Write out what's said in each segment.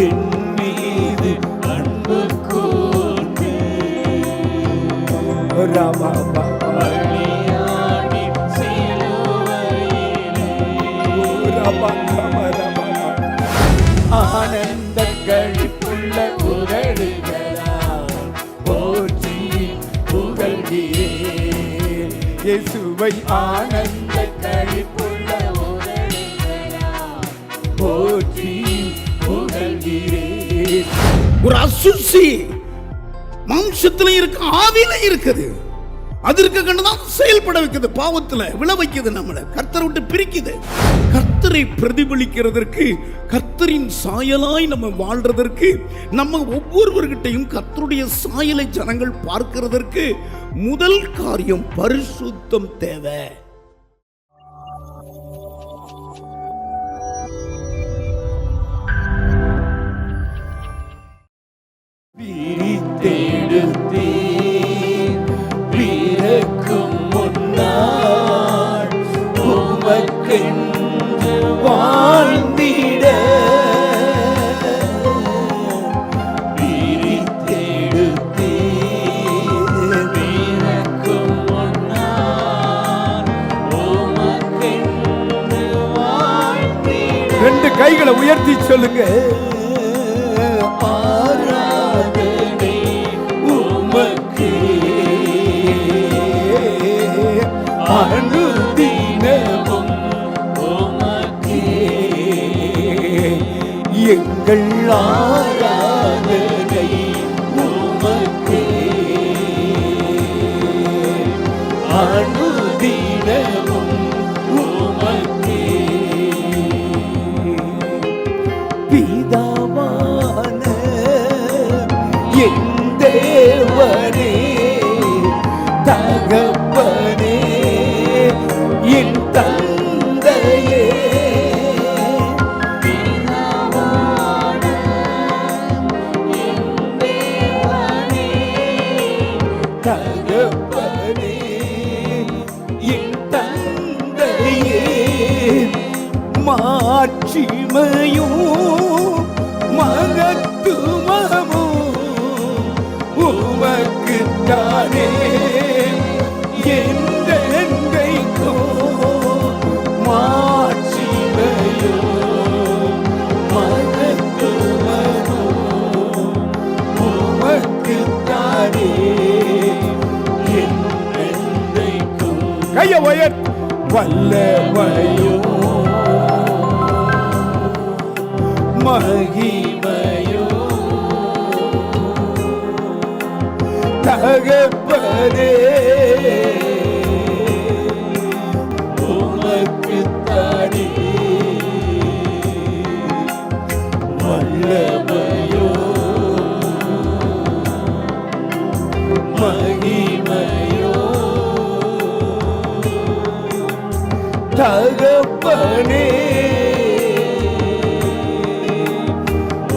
என் மீது அன்பு கூர்ந்து பலியாடி சிலுவையிலே ஆனந்த களிப்புள்ள உதடுகளால் போற்றி புகழ்கிறேன். இயேசுவை ஆனந்த களிப்புள்ள உதடுகளால் போற்றி புகழ்கிறேன். ஒரு அசுசி மாம்சத்துல இருக்கு, ஆவியில இருக்குது. அது இருக்க கண்டுதான் செயல்பட வைக்குது, பாவத்துல விழ வைக்குது, நம்மளை கர்த்தரை விட்டு பிரிக்குது. கர்த்தரை பிரதிபலிக்கிறதற்கு, கர்த்தரின் சாயலாய் நம்ம வாழ்றதற்கு, நம்ம ஒவ்வொருவர்கிட்டையும் கர்த்தருடைய சாயலை ஜனங்கள் பார்க்கிறதற்கு முதல் காரியம் பரிசுத்தம் தேவை. பிறக்கும் முன்னாள் உமக்கென்று வாழ்ந்திட பிறக்கும் முன்னாள் உமக்கென்று வாழ்ந்திட. ரெண்டு கைகளை உயர்த்தி சொல்லுங்க. அனுதினமும் உமக்கே எங்கள் ஆராதனை உமக்கே. அனுதினமும் உமக்கே. பிதாவான என் தேவனே, தகப்பனே, என் தந்தையே, தகப்பனே, என் தந்தையே, மாட்சிமையும் மகத்துவமும் உமக்குத்தானே. கைய உயர். வல்லமையோ மகிமையோ தகப்பனே உமக்குத்தானே. வல்லமையோ மகிமையோ தகப்பனே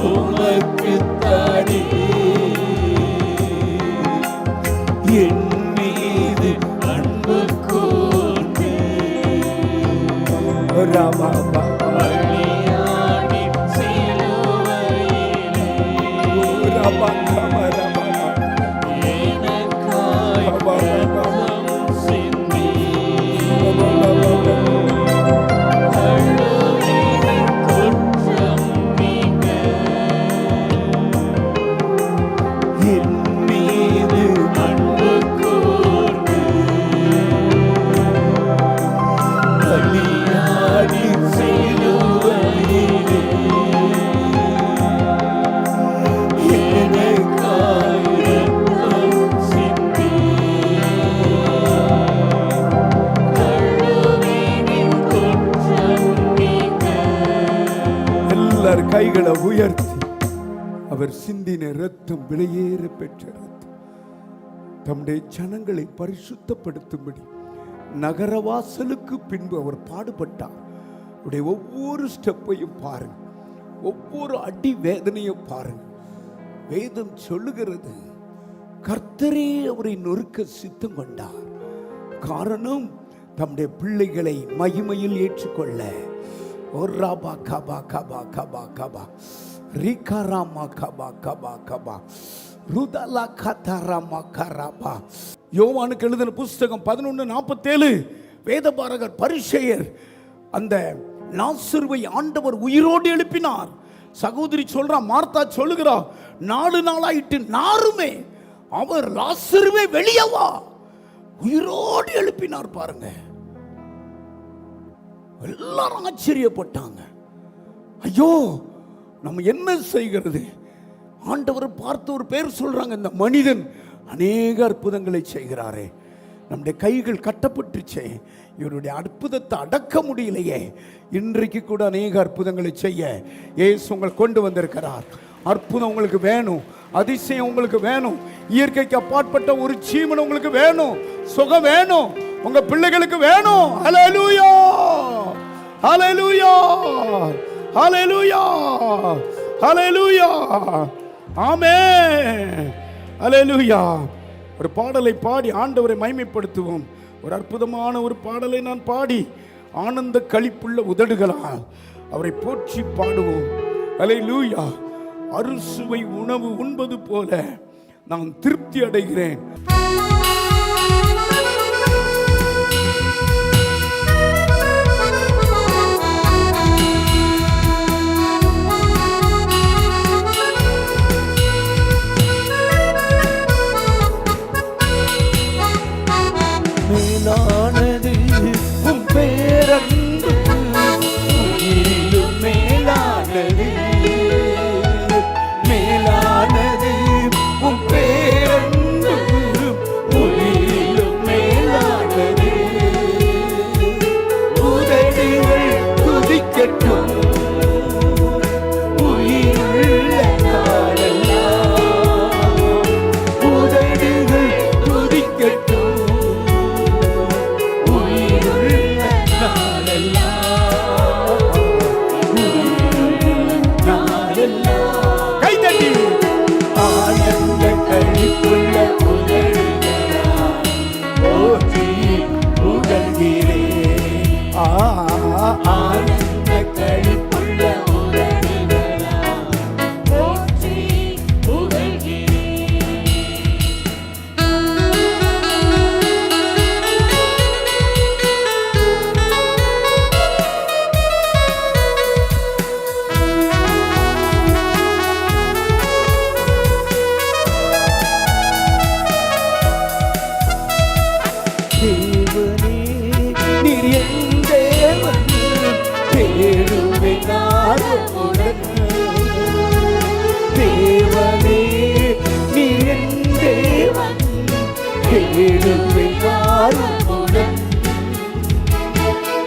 உமக்குத்தானே. என் மீது அன்பு கூர்ந்து பலியாடி சிலுவையிலே எனக்காய் ரத்தம் சிந்தி கைகளை உயர்த்தி அவர் சிந்தின ரத்தம் விலையேற பெற்ற ரத்தம் தம்முடைய ஜனங்களை பரிசுத்தப்படுத்தும்படி நகரவாசலுக்கு பின்பு அவர் பாடுபட்டார். அவருடைய ஒவ்வொரு ஸ்டெப்பையும் பாருங்க, ஒவ்வொரு அடி வேதனையும் பாருங்க. வேதம் சொல்லுகிறது கர்த்தரே அவரை நொறுக்க சித்தம் கொண்டார். காரணம் தம்முடைய பிள்ளைகளை மகிமையில் ஏற்றுக்கொள்ள. ரிகராமா கபா கபா கபா ருதலா கதராமா கராபா. யோவானுக்கு எழுதின புஸ்தகம் 11:47 வேதபாரகர் பரிசேயர் அந்த லாசருவை ஆண்டவர் உயிரோடு எழுப்பினார். சகோதரி சொல்றா, மார்த்தா சொல்லுகிறா, 4 நாளாயிட்டு நாருமே அவர் லாசருவே வெளியவா உயிரோடு எழுப்பினார். பாருங்க, எல்லாரும் ஆச்சரியப்பட்டாங்க. ஐயோ, நம்ம என்ன செய்கிறது? ஆண்டவரை பார்த்து ஒரு பேர் சொல்றாங்க, இந்த மனிதன் அநேக அற்புதங்களை செய்கிறாரே, நம்முடைய கைகள் கட்டப்பட்டுச்சே, இவருடைய அற்புதத்தை அடக்க முடியலையே. இன்றைக்கு கூட அநேக அற்புதங்களை செய்ய இயேசு உங்களை கொண்டு வந்திருக்கிறார். அற்புதம் உங்களுக்கு வேணும், அதிசயம் உங்களுக்கு வேணும், இயற்கைக்கு அப்பாற்பட்ட ஒரு ஜீவன் உங்களுக்கு வேணும், சுகம் வேணும், உங்க பிள்ளைகளுக்கு வேணும். ஹல்லேலூயா, ஹல்லேலூயா, ஹல்லேலூயா, ஹல்லேலூயா, ஆமென், ஹல்லேலூயா. ஒரு பாடலை பாடி ஆண்டவரை மகிமைப்படுத்துவோம். ஒரு அற்புதமான ஒரு பாடலை நான் பாடி ஆனந்த களிப்புள்ள உதடுகளால் அவரை போற்றி பாடுவோம். ஹல்லேலூயா. அறுசுவை உணவு உண்பது போல நான் திருப்தி அடைகிறேன். மேலானது உம் பேரன்பு, உயிரிலும் மேலானது, மேலானது உம் பேரன்பு, உயிரிலும் மேலானது. உதடுகள் துதிக்கட்டும் உயிருள்ள நாளெல்லாம், உதடுகள் துதிக்கட்டும்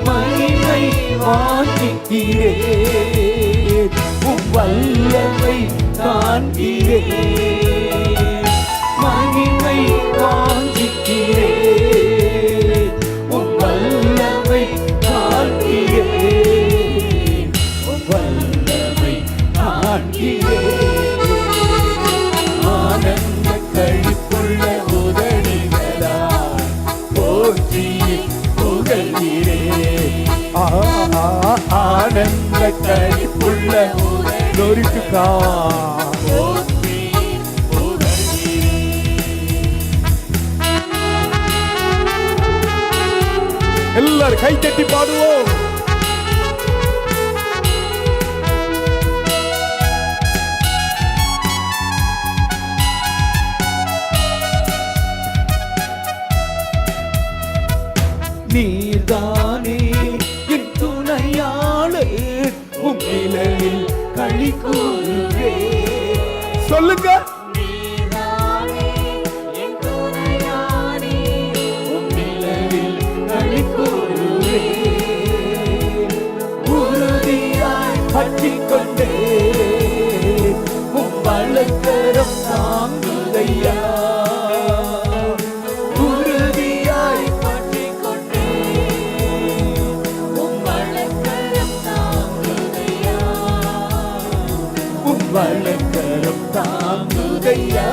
மகிமை வாஞ்சிக்கிறேன், வல்லமை காண்கிறேன், மகிமை வாஞ்சிக்கிறேன், வல்லமை காண்கிறேன், வல்லமை காண்கிறேன். ஆனந்த கழிப்புள்ள உதடுகளால் போற்றி புகழ்கிறேன். ஆனந்த கழிப்புள்ள உதடுகளுக்கு போற்றி புகழ்கிறேன். எல்லாரும் கை தட்டி பாடுவோம். நீர்தானே என் துணையாளர், உம்மிலையில் களி கூறுவே. சொல்லுங்க. நீர்தானே என் துணையாளர், உம்மிலையில் களி கூறுவே. உறுதியாய் பற்றிக்கொண்டே உம் வலக்கரம் தாங்குதையா. வலக்கரம் தாங்குதையா.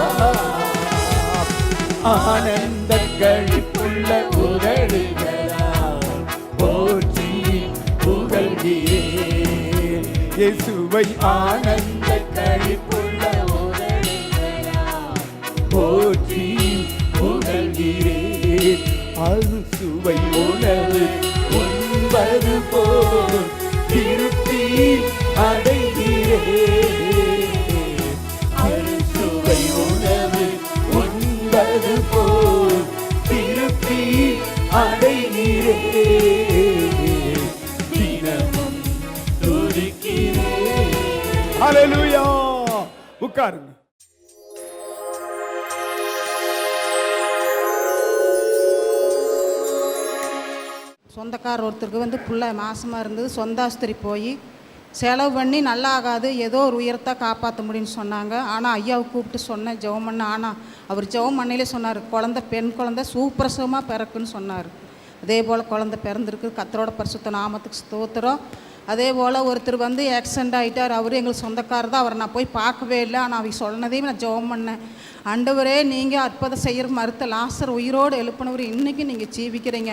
ஆனந்த கழிப்புள்ள உதடுகளால் போற்றி புகழ்கிறேன். இயேசுவை ஆனந்த கழிப்புள்ள போற்றி புகழ்கிறேன். அறுசுவை உணவு உண்பது போல் திருப்தி அடைகிறேன். அறுசுவை உணவு உண்பது போல் திருப்தி அடைகிறேன். தினமும் துதிக்கிறேன். ஹல்லேலூயா. உட்காருங்க. சொந்தக்கார ஒருத்தருக்கு வந்து பிள்ளை மாசமாக இருந்தது. சொந்தாஸ்திரி போய் செலவு பண்ணி நல்லா ஆகாது, ஏதோ ஒரு உயரத்தை காப்பாற்ற முடியும்னு சொன்னாங்க. ஆனால் ஐயாவை கூப்பிட்டு சொன்னேன் ஜெபம் பண்ண. ஆனால் அவர் ஜெபம் பண்ணையிலே சொன்னார், குழந்தை பெண் குழந்தை சூப்பிரசவமாக பிறக்குன்னு சொன்னார். அதே போல் குழந்தை பிறந்திருக்கு. கர்த்தரோட பரிசுத்த நாமத்துக்கு ஸ்தோத்திரம். அதே போல் ஒருத்தர் வந்து ஆக்சிடெண்ட் ஆகிட்டார். அவர் எங்களுக்கு சொந்தக்காரர் தான். அவரை நான் போய் பார்க்கவே இல்லை. ஆனால் அவங்க சொன்னதையும் நான் ஜெபம் பண்ணேன். ஆண்டவரே, நீங்கள் அற்புதம் செய்கிற மறுத்த லாசர் உயிரோடு எழுப்பினவர் இன்றைக்கி நீங்கள் ஜீவிக்கிறீங்க.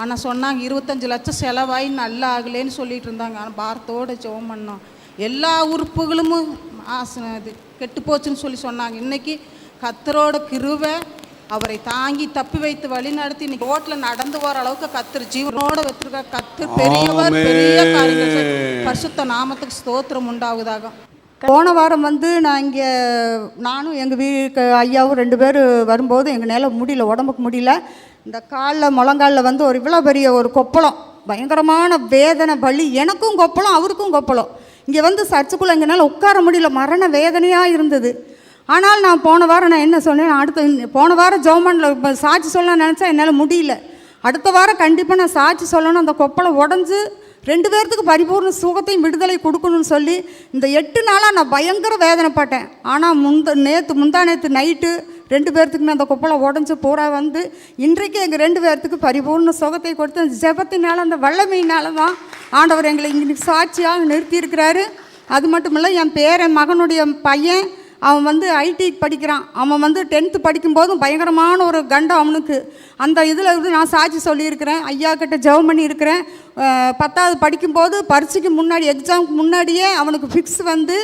ஆனால் சொன்னாங்க 25 லட்சம் செலவாகி நல்லா ஆகலேன்னு சொல்லிட்டு இருந்தாங்க. ஆனால் பாரத்தோடு ஜெபம் பண்ணோம். எல்லா உறுப்புகளும் இது கெட்டு போச்சுன்னு சொல்லி சொன்னாங்க. இன்றைக்கி கர்த்தரோட கிருபை அவரை தாங்கி தப்பி வைத்து வழி நடத்தி இன்னைக்கு ரோட்டில் நடந்து போகிற அளவுக்கு கர்த்தர் ஜீவனோட வச்சிருக்க. கர்த்தர் பெரியவர், பெரிய காரியங்கள். பரிசுத்த நாமத்துக்கு ஸ்தோத்திரம் உண்டாகுதாக. போன வாரம் வந்து நான் இங்கே நானும் எங்கள் ஐயாவும் 2 பேர் வரும்போது எங்களால் முடியல, உடம்புக்கு முடியல. இந்த காலில் முழங்காலில் வந்து ஒரு இவ்வளோ பெரிய ஒரு கொப்பளம், பயங்கரமான வேதனை வலி. எனக்கும் கொப்பளம், அவருக்கும் கொப்பளம். இங்கே வந்து சர்ச்சுக்குள்ளே எங்களால் உட்கார முடியல, மரண வேதனையாக இருந்தது. ஆனால் நான் போன வாரம் நான் என்ன சொன்னேன், போன வாரம் ஜெபமன்ல சாட்சி சொல்ல நினச்சா என்னால் முடியல. அடுத்த வாரம் கண்டிப்பாக நான் சாட்சி சொல்லணும். அந்த கொப்பளம் உடஞ்சி 2 பேர்த்துக்கு பரிபூர்ண சுகத்தையும் விடுதலை கொடுக்கணும்னு சொல்லி இந்த 8 நாளாக நான் பயங்கர வேதனைப்பட்டேன். ஆனால் முந்தா நேற்று நைட்டு 2 பேர்த்துக்குமே அந்த கொப்பளம் உடஞ்சி பூரா வந்து இன்றைக்கு எங்கள் 2 பேர்த்துக்கு பரிபூர்ண சுகத்தை கொடுத்து அந்த ஜெபத்தினால, அந்த வல்லமையினால தான் ஆண்டவர் எங்களை இன்றைக்கி சாட்சியாக நிறுத்தியிருக்கிறாரு. அது மட்டும் இல்லை, என் மகனுடைய பையன் அவன் வந்து ஐடி படிக்கிறான். அவன் வந்து 10th படிக்கும்போதும் பயங்கரமான ஒரு கண்டம் அவனுக்கு. அந்த இதில் வந்து நான் சாட்சி சொல்லியிருக்கிறேன், ஐயா கிட்ட ஜெபம் பண்ணியிருக்கிறேன். 10வது படிக்கும்போது பரீட்சைக்கு முன்னாடி, எக்ஸாமுக்கு முன்னாடியே அவனுக்கு ஃபிக்ஸ் வந்து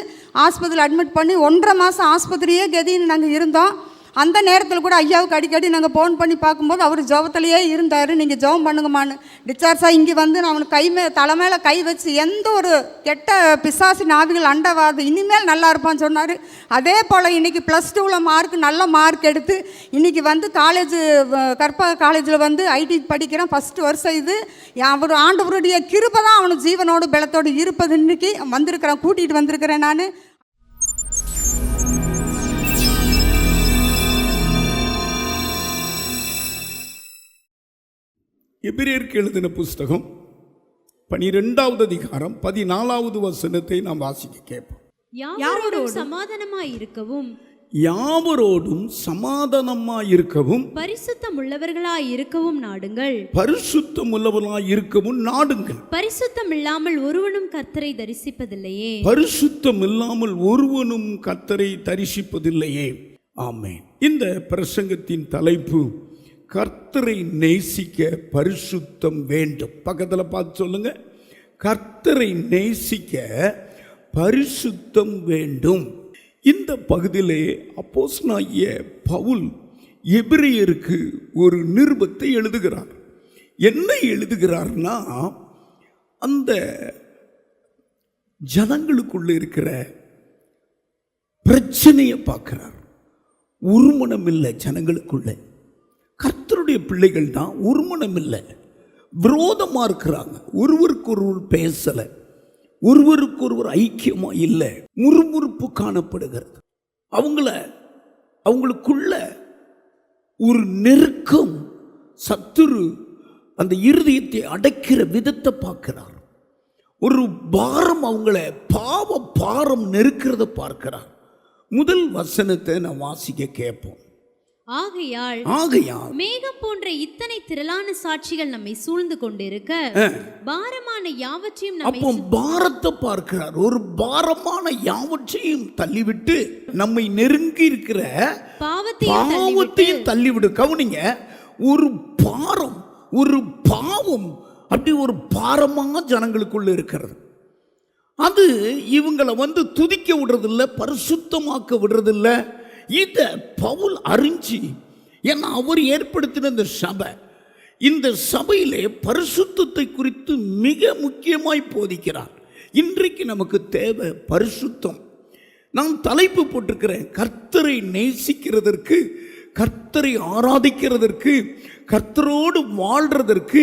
ஆஸ்பத்திரியில் அட்மிட் பண்ணி 1.5 மாதம் ஆஸ்பத்திரியே கதின்னு நாங்கள் இருந்தோம். அந்த நேரத்தில் கூட ஐயாவுக்கு அடிக்கடி நாங்கள் ஃபோன் பண்ணி பார்க்கும்போது அவர் ஜெபத்திலேயே இருந்தார். நீங்கள் ஜெபம் பண்ணுங்கம்மான்னு. டிஸ்சார்ஜாக இங்கே வந்து நான் அவனுக்கு தலைமையில் கை வச்சு எந்த ஒரு கெட்ட பிசாசி நாவிகள் அண்டவாது இனிமேல் நல்லா இருப்பான்னு சொன்னார். அதே போல் இன்றைக்கி +2 நல்ல மார்க் எடுத்து இன்றைக்கி வந்து கற்பக காலேஜில் வந்து ஐடி படிக்கிறான். 1st வருஷம் இது. அவர் ஆண்டவருடைய கிருபை தான் அவனுக்கு ஜீவனோடு பலத்தோடு இருப்பது. இன்றைக்கி வந்திருக்கிறேன், கூட்டிகிட்டு வந்திருக்கிறேன் நான். எபிரேயருக்கு எழுதின புஸ்தகம் 12வது அதிகாரம் 14வது வசனத்தை நாம் வாசிக்க கேட்போம். யாவரோடும் சமாதானமாய் இருக்கவும், யாவரோடும் சமாதானமாய் இருக்கவும், பரிசுத்தம் உள்ளவர்களாய் இருக்கவும் நாடுங்கள். பரிசுத்தம் உள்ளவர்களாய் இருக்கவும் நாடுங்கள். பரிசுத்தம் இல்லாமல் ஒருவனும் கர்த்தரை தரிசிப்பதில்லையே. பரிசுத்தம் இல்லாமல் ஒருவனும் கர்த்தரை தரிசிப்பதில்லையே. ஆமென். இந்த பிரசங்கத்தின் தலைப்பு, கர்த்தரை நேசிக்க பரிசுத்தம் வேண்டும். பக்கத்தில் பார்த்து சொல்லுங்க, கர்த்தரை நேசிக்க பரிசுத்தம் வேண்டும். இந்த பகுதியிலே அப்போஸ்தலனாகிய பவுல் எபிரேயருக்கு ஒரு நிருபத்தை எழுதுகிறார். என்ன எழுதுகிறார்னா, அந்த ஜனங்களுக்குள்ள இருக்கிற பிரச்சனையை பார்க்கிறார். உருமனம் இல்லை ஜனங்களுக்குள்ள. கர்த்தருடைய பிள்ளைகள் தான் உருமனம் இல்லை, விரோதமாக இருக்கிறாங்க. ஒருவருக்கொருவர் பேசலை, ஒருவருக்கொருவர் ஐக்கியமாக இல்லை, முறுமுறுப்பு காணப்படுகிறது. அவங்களுக்குள்ள ஒரு நெருக்கம், சத்துரு அந்த இருதயத்தை அடைக்கிற விதத்தை பார்க்கிறார். ஒரு பாரம், அவங்கள பாவ பாரம் நெருக்கிறத பார்க்கிறார். முதல் வசனத்தை நான் வாசிக்க கேட்போம். ஆகையால் மேகம் போன்ற இத்தனை திரளான சாட்சிகள் நம்மை சூழ்ந்து கொண்டிருக்க, பாரமான யாவற்றையும் அப்போ பாரத்தை பார்க்கிறார். ஒரு பாரமான யாவற்றையும் தள்ளிவிட்டு நம்மை நெருங்கி இருக்கிற பாவத்தையும் தள்ளிவிடு. கவனிங்க, ஒரு பாரம், ஒரு பாவம் அப்படி ஒரு பாரமாக ஜனங்களுக்குள்ள இருக்கிறது. அது இவங்களை துதிக்க விடுறதில்ல, பரிசுத்தமாக்க விடுறதில்ல. இதை பவுல் அறிஞ்சி, ஏன்னா அவர் ஏற்படுத்தின இந்த சபை, இந்த சபையிலே பரிசுத்தத்தை குறித்து மிக முக்கியமாய் போதிக்கிறார். இன்றைக்கு நமக்கு தேவை பரிசுத்தம். நான் தலைப்பு போட்டிருக்கிறேன், கர்த்தரை நேசிக்கிறதற்கு, கர்த்தரை ஆராதிக்கிறதற்கு, கர்த்தரோடு வாழ்றதற்கு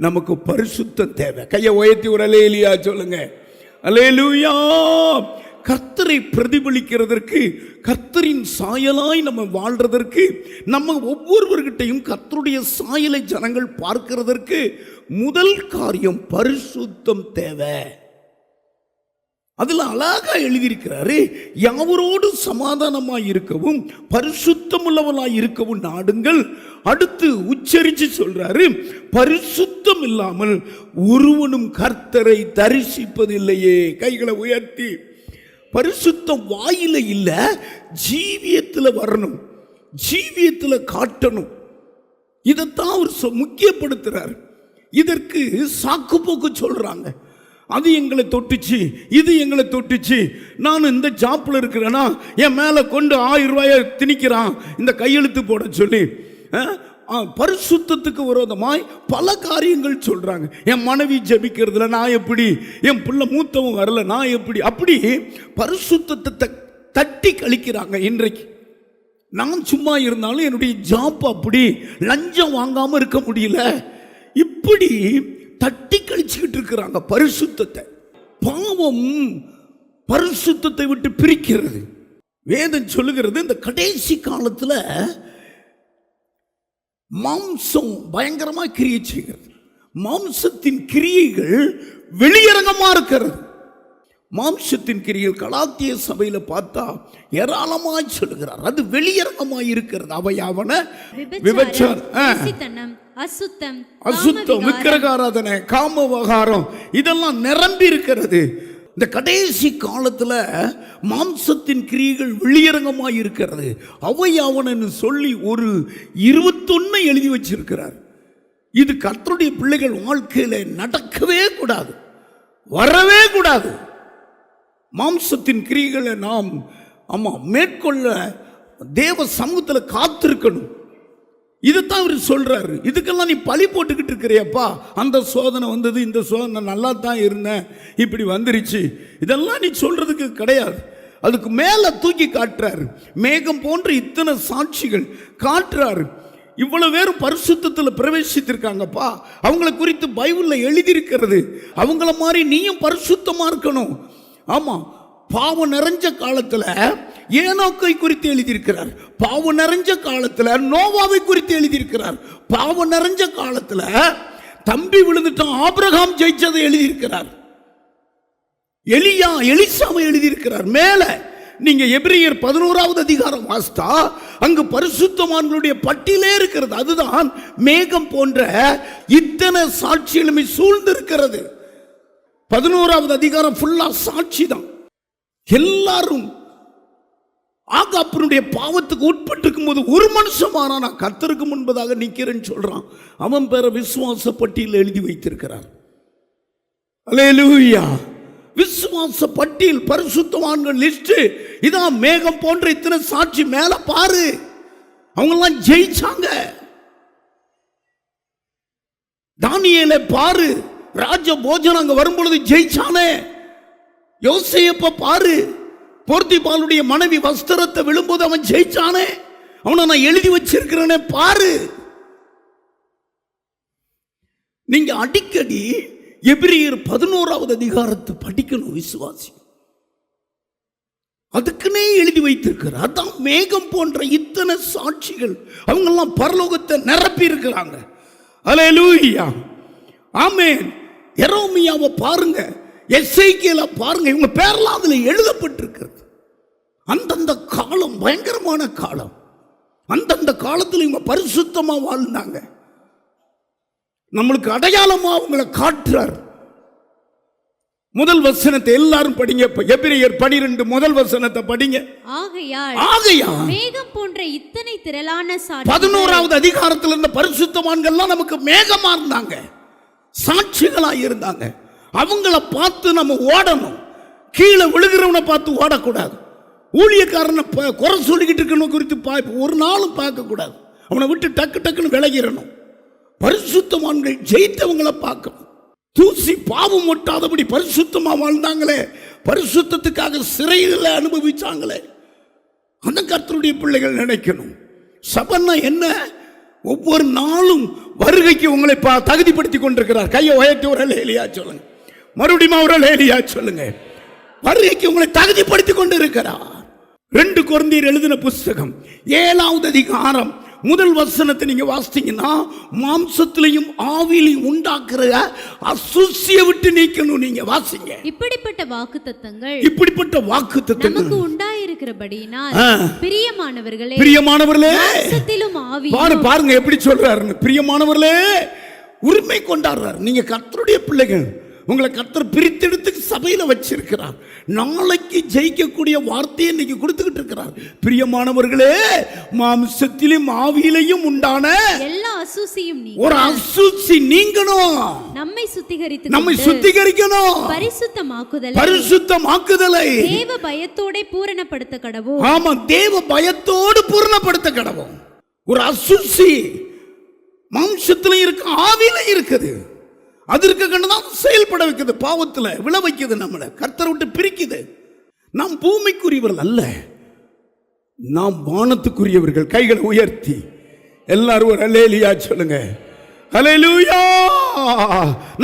நமக்கு பரிசுத்தம் தேவை. கையை உயர்த்தி ஒரு அல்லேலூயா சொல்லுங்க. அல்லேலூயா. கர்த்தரை பிரதிபலிக்கிறதற்கு, கர்த்தரின் சாயலாய் நம்ம வாழ்றதற்கு, நம்ம ஒவ்வொருவர்கிட்டையும் கர்த்தருடைய சாயலை ஜனங்கள் பார்க்கிறதற்கு முதல் காரியம் பரிசுத்தம் தேவை. அதுல அழகா எழுதியிருக்கிறாரு, யாவரோடு சமாதானமாய் இருக்கவும் பரிசுத்தம் உள்ளவனாய் இருக்கவும் நாடுங்கள். அடுத்து உச்சரிச்சு சொல்றாரு, பரிசுத்தம் இல்லாமல் ஒருவனும் கர்த்தரை தரிசிப்பதில்லையே. கைகளை உயர்த்தி, பரிசுத்தம் வாயில இல்ல, ஜீவியத்தில் வரணும், ஜீவியத்தில் காட்டணும். இதைத்தான் அவர் முக்கியப்படுத்துறார். இதற்கு சாக்கு போக்கு சொல்றாங்க. அது எங்களை தொட்டுச்சு, இது எங்களை தொட்டுச்சு, நான் இந்த ஜாப்பில் இருக்கிறேன்னா என் மேலே கொண்டு 1000 ரூபாயை திணிக்கிறான் இந்த கையெழுத்து போட சொல்லி. பரிசுத்தத்துக்கு விரோதமாய் பல காரியங்கள் சொல்றாங்க. என் மனைவி ஜெபிக்கிறதுல நான் எப்படி, என் பிள்ளை மூத்தவன் வரல நான் எப்படி, அப்படி பரிசுத்தத்தை தட்டி கழிக்கிறாங்க. இன்றைக்கு நான் சும்மா இருந்தாலும் என்னுடைய ஜாப் அப்படி லஞ்சம் வாங்காம இருக்க முடியல, இப்படி தட்டி கழிச்சுக்கிட்டு இருக்கிறாங்க பரிசுத்தத்தை. பாவம் பரிசுத்தத்தை விட்டு பிரிக்கிறது. வேதம் சொல்லுகிறது, இந்த கடைசி காலத்தில் மாம்சம் பயங்கரமா கிரியை செய்கிறது. மாம்சத்தின் கிரியைகள் வெளியரங்கமா இருக்கிறது. மாம்சத்தின் கிரியைகள் கலாத்திய சபையில பார்த்தா ஏராளமாய் சொல்லுகிறார், அது வெளியரங்கமாய் இருக்கிறது. அவையாவன விபச்சாரம், அசுத்தம், விக்கிரகாராதனை, காம விகாரம், இதெல்லாம் நிரம்பி இருக்கிறது. இந்த கடைசி காலத்துல மாம்சத்தின் கிரியைகள் வெளியரங்கமாய் இருக்கிறது. அவையாவனன்னு சொல்லி ஒரு 21 எழுதி வச்சிருக்கிறார். இது கர்த்தருடைய பிள்ளைகள் வாழ்க்கையில நடக்கவே கூடாது, வரவே கூடாது. மாம்சத்தின் கிரியைகளை நாம் மேற்கொள்ள தேவ சமூகத்தில் காத்திருக்கணும். இதுதான் அவர் சொல்றாரு. இதுக்கெல்லாம் நீ பழி போட்டுக்கிட்டு இருக்கிறியப்பா, அந்த சோதனை வந்தது, இந்த சோதனை நல்லா தான் இருந்தேன், இப்படி வந்துருச்சு, இதெல்லாம் நீ சொல்றதுக்கு கிடையாது. அதுக்கு மேல தூக்கி காட்டுறாரு. மேகம் போன்ற இத்தனை சாட்சிகள் காட்டுறாரு. இவ்வளவு பேரும் பரிசுத்தத்தில் பிரவேசித்திருக்காங்கப்பா, அவங்களை குறித்து பைபிள்ல எழுதியிருக்கிறது. அவங்கள மாதிரி நீயும் பரிசுத்தமா இருக்கணும். ஆமா, பாவம் நிறைஞ்ச காலத்துல ஏனோக்கை குறித்து எழுதியிருக்கிறார். பாவம் நிறைஞ்ச காலத்துல நோவாவை குறித்து எழுதியிருக்கிறார். பாவம் நிறைஞ்ச காலத்துல தம்பி விழுந்துட்டான் ஆபிரகாம் ஜெயிச்சதை எழுதியிருக்கிறார். எலிசாவை எழுதியிருக்கிறார். மேல நீங்க எபிரேயர் 11வது அதிகாரம் வாசித்தா அங்கு பரிசுத்தவான்களுடைய பட்டியலே இருக்கிறது. அதுதான் மேகம் போன்ற இத்தனை சாட்சிகளுமே சூழ்ந்து இருக்கிறது. 11வது அதிகாரம் ஃபுல்லா சாட்சி தான். எல்லாரும் ஆகாப்பினுடைய பாவத்துக்கு உட்பட்டிருக்கும் போது ஒரு மனுஷமானா நான் கர்த்தருக்கு முன்பதாக நிற்கிறேன்னு சொல்றான். அவன் பேர விசுவாச பட்டியல் எழுதி வைத்திருக்கிறார். அல்லேலூயா. விசுவாச பட்டியல், பரிசுத்தவான்கள் லிஸ்ட் இதான். மேகம் போன்ற இத்தனை சாட்சி மேல பாரு, அவங்க எல்லாம் ஜெயிச்சாங்க. தானியேலை பாரு, ராஜ போஜனம் அங்க வரும்பொழுது ஜெயிச்சானே. யோசேப்ப பாரு, போர்த்திபாலுடைய மனைவி வஸ்திரத்தை விழும்போது அவன் ஜெயிச்சானே. அவனை நான் எழுதி வச்சிருக்கிறேனே பாரு. நீங்க அடிக்கடி எபிரேயர் 11வது அதிகாரத்தை படிக்கணும் விசுவாசி. அதுக்குன்னே எழுதி வைத்திருக்கிறார். அதான் மேகம் போன்ற இத்தனை சாட்சிகள், அவங்க எல்லாம் பரலோகத்தை நிரப்பி இருக்கிறாங்க. அல்லேலூயா, ஆமென். எரேமியாவை பாருங்க, எசேக்கியேலை பாருங்க, இவங்க பேரெல்லாம் அதுல எழுதப்பட்டிருக்கிறது. அந்தந்த காலம் பயங்கரமான காலம். அந்தந்த காலத்தில் இவங்க பரிசுத்தமா வாழ்ந்தாங்க. நம்மளுக்கு அடையாளமா அவங்களை காட்டுறார். முதல் வசனத்தை எல்லாரும் படிங்க. எபிரேயர் 12 முதல் வசனத்தை படிங்க. ஆகையால் மேகம் போன்ற இத்தனை திரளான சாட்சிகள். 11வது அதிகாரத்தில் இருந்த பரிசுத்தவான்கள்லாம் நமக்கு மேகமா இருந்தாங்க, சாட்சிகளா இருந்தாங்க. அவங்கள பார்த்து நம்ம ஓடணும். கீழே விழுகிறவனை பார்த்து ஓடக்கூடாது. ஊழியக்காரனை குறை சொல்லிக்கிட்டு இருக்கணும் குறித்து ஒரு நாளும் பார்க்கக்கூடாது. அவனை விட்டு டக்கு டக்குன்னு விலகிடணும். பரிசுத்தவான்கள் ஜெயித்தவங்களை பார்க்கணும். தூசி பாவம் ஒட்டாதபடி பரிசுத்தமா வாழ்ந்தாங்களே, பரிசுத்தத்துக்காக சிறையில் அனுபவிச்சாங்களே, அந்த கர்த்தருடைய பிள்ளைகள் நினைக்கணும். சபைன்னா என்ன? ஒவ்வொரு நாளும் வருகைக்கு உங்களை தகுதிப்படுத்தி கொண்டிருக்கிறார். கையை உயர்த்தி ஒரு லேலியா சொல்லுங்க, மறுபடியும் ஒரு லேலியா சொல்லுங்க. வருகைக்கு உங்களை தகுதிப்படுத்தி கொண்டு இருக்கிறார். 2 கொரிந்தியர் எழுதின புஸ்தகம் 7வது அதிகாரம் 1 வசனத்தை நீங்க வாசித்தீங்கன்னா, மாம்சத்திலையும் ஆவியிலையும் உண்டாக்குற அசுசியை விட்டு நீக்கணும். நீங்க வாசிங்க. இப்படிப்பட்ட வாக்குத்தத்தங்கள் நமக்கு உண்டாயிருக்கிறபடியினால் பிரியமானவர்களே, மாம்சத்திலும் பாருங்க எப்படி சொல்றாரு. பிரியமானவர்களே, உரிமை கொண்டாடுறார். நீங்க கர்த்தருடைய பிள்ளைகள். உங்களை கர்த்தர் பிரித்தெடுத்து சபையில வச்சிருக்கிறார். நாளைக்கு ஜெயிக்கக்கூடிய வார்த்தையை இன்னைக்கு கொடுத்துக்கிட்டு இருக்கிறார். பிரியமானவர்களே, மாம்சத்திலும் ஆவியிலையும் உண்டான எல்லா அசுசியும் ஒரு அசுசி நீங்கணும். நம்மை சுத்திகரிக்கணும். பரிசுத்தமாக்குதலை தேவ பயத்தோட பூரணப்படுத்த கடவோம். ஆமா, தேவ பயத்தோடு பூரணப்படுத்த கடவோம். ஒரு அசுசி மாம்சத்திலும் இருக்கு, ஆவியிலும் இருக்குது. அதற்கு கண்டுதான் செயல்பட வைக்குது, பாவத்தில் விழ வைக்குது, நம்மளை கர்த்தரை விட்டு பிரிக்குது. நாம் பூமிக்குரியவர்கள் அல்ல, நாம் வானத்துக்குரியவர்கள். கைகளை உயர்த்தி எல்லாரும் ஒரு அல்லேலூயா சொல்லுங்க. அல்லேலூயா.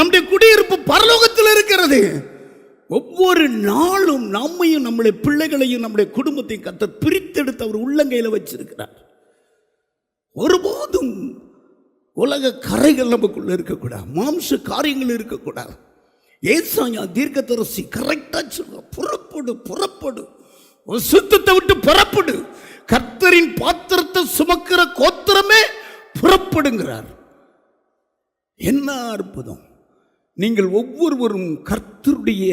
நம்முடைய குடியிருப்பு பரலோகத்தில் இருக்கிறது. ஒவ்வொரு நாளும் நம்மையும் நம்முடைய பிள்ளைகளையும் நம்முடைய குடும்பத்தையும் கர்த்தர் பிரித்தெடுத்து அவர் உள்ளங்கையில் வச்சிருக்கிறார். ஒருபோதும் உலக கரைகள் நமக்குள்ள இருக்கக்கூடாது, மாம்ச காரியங்கள் இருக்கக்கூடாது. ஏசாயா தீர்க்கதரிசி கரெக்டா சொல்ற, புறப்படு, சுத்தத்தை விட்டு புறப்படு. கர்த்தரின் பாத்திரத்தை சுமக்கிற கோத்திரமே புறப்படுங்கிறார். என்ன அற்புதம்! நீங்கள் ஒவ்வொருவரும் கர்த்தருடைய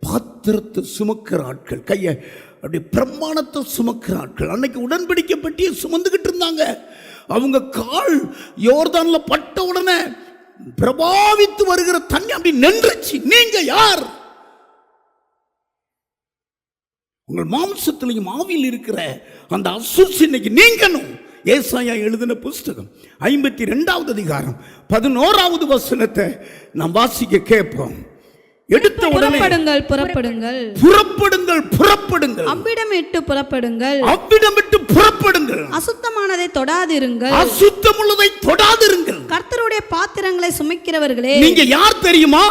பாத்திரத்தை சுமக்கிற ஆட்கள். கையை அப்படி பிரமாணத்தை சுமக்கிற ஆட்கள். அன்னைக்கு உடன்படிக்கை பெட்டியை சுமந்துகிட்டு இருந்தாங்க. அவங்க கால் யோர்தான்ல பட்ட உடனே பிரபாவித்து வருகிற தண்ணி அப்படி நின்றுச்சு. நீங்க யார்? உங்கள் மாம்சத்திலையும் ஆவியில் இருக்கிற அந்த அசுசி இன்னைக்கு நீங்கணும். ஏசாயா எழுதின புஸ்தகம் 52வது அதிகாரம் 11வது வசனத்தை நாம் வாசிக்க கேட்போம். எடுத்த உடனே புறப்படுங்கள், அவ்விடமிட்டு புறப்படுங்கள், அசுத்தமானதை தொடாதிருங்கள், கர்த்தருடைய பாத்திரங்களை சுமக்கிறவர்களே. நீங்க யார் தெரியுமா?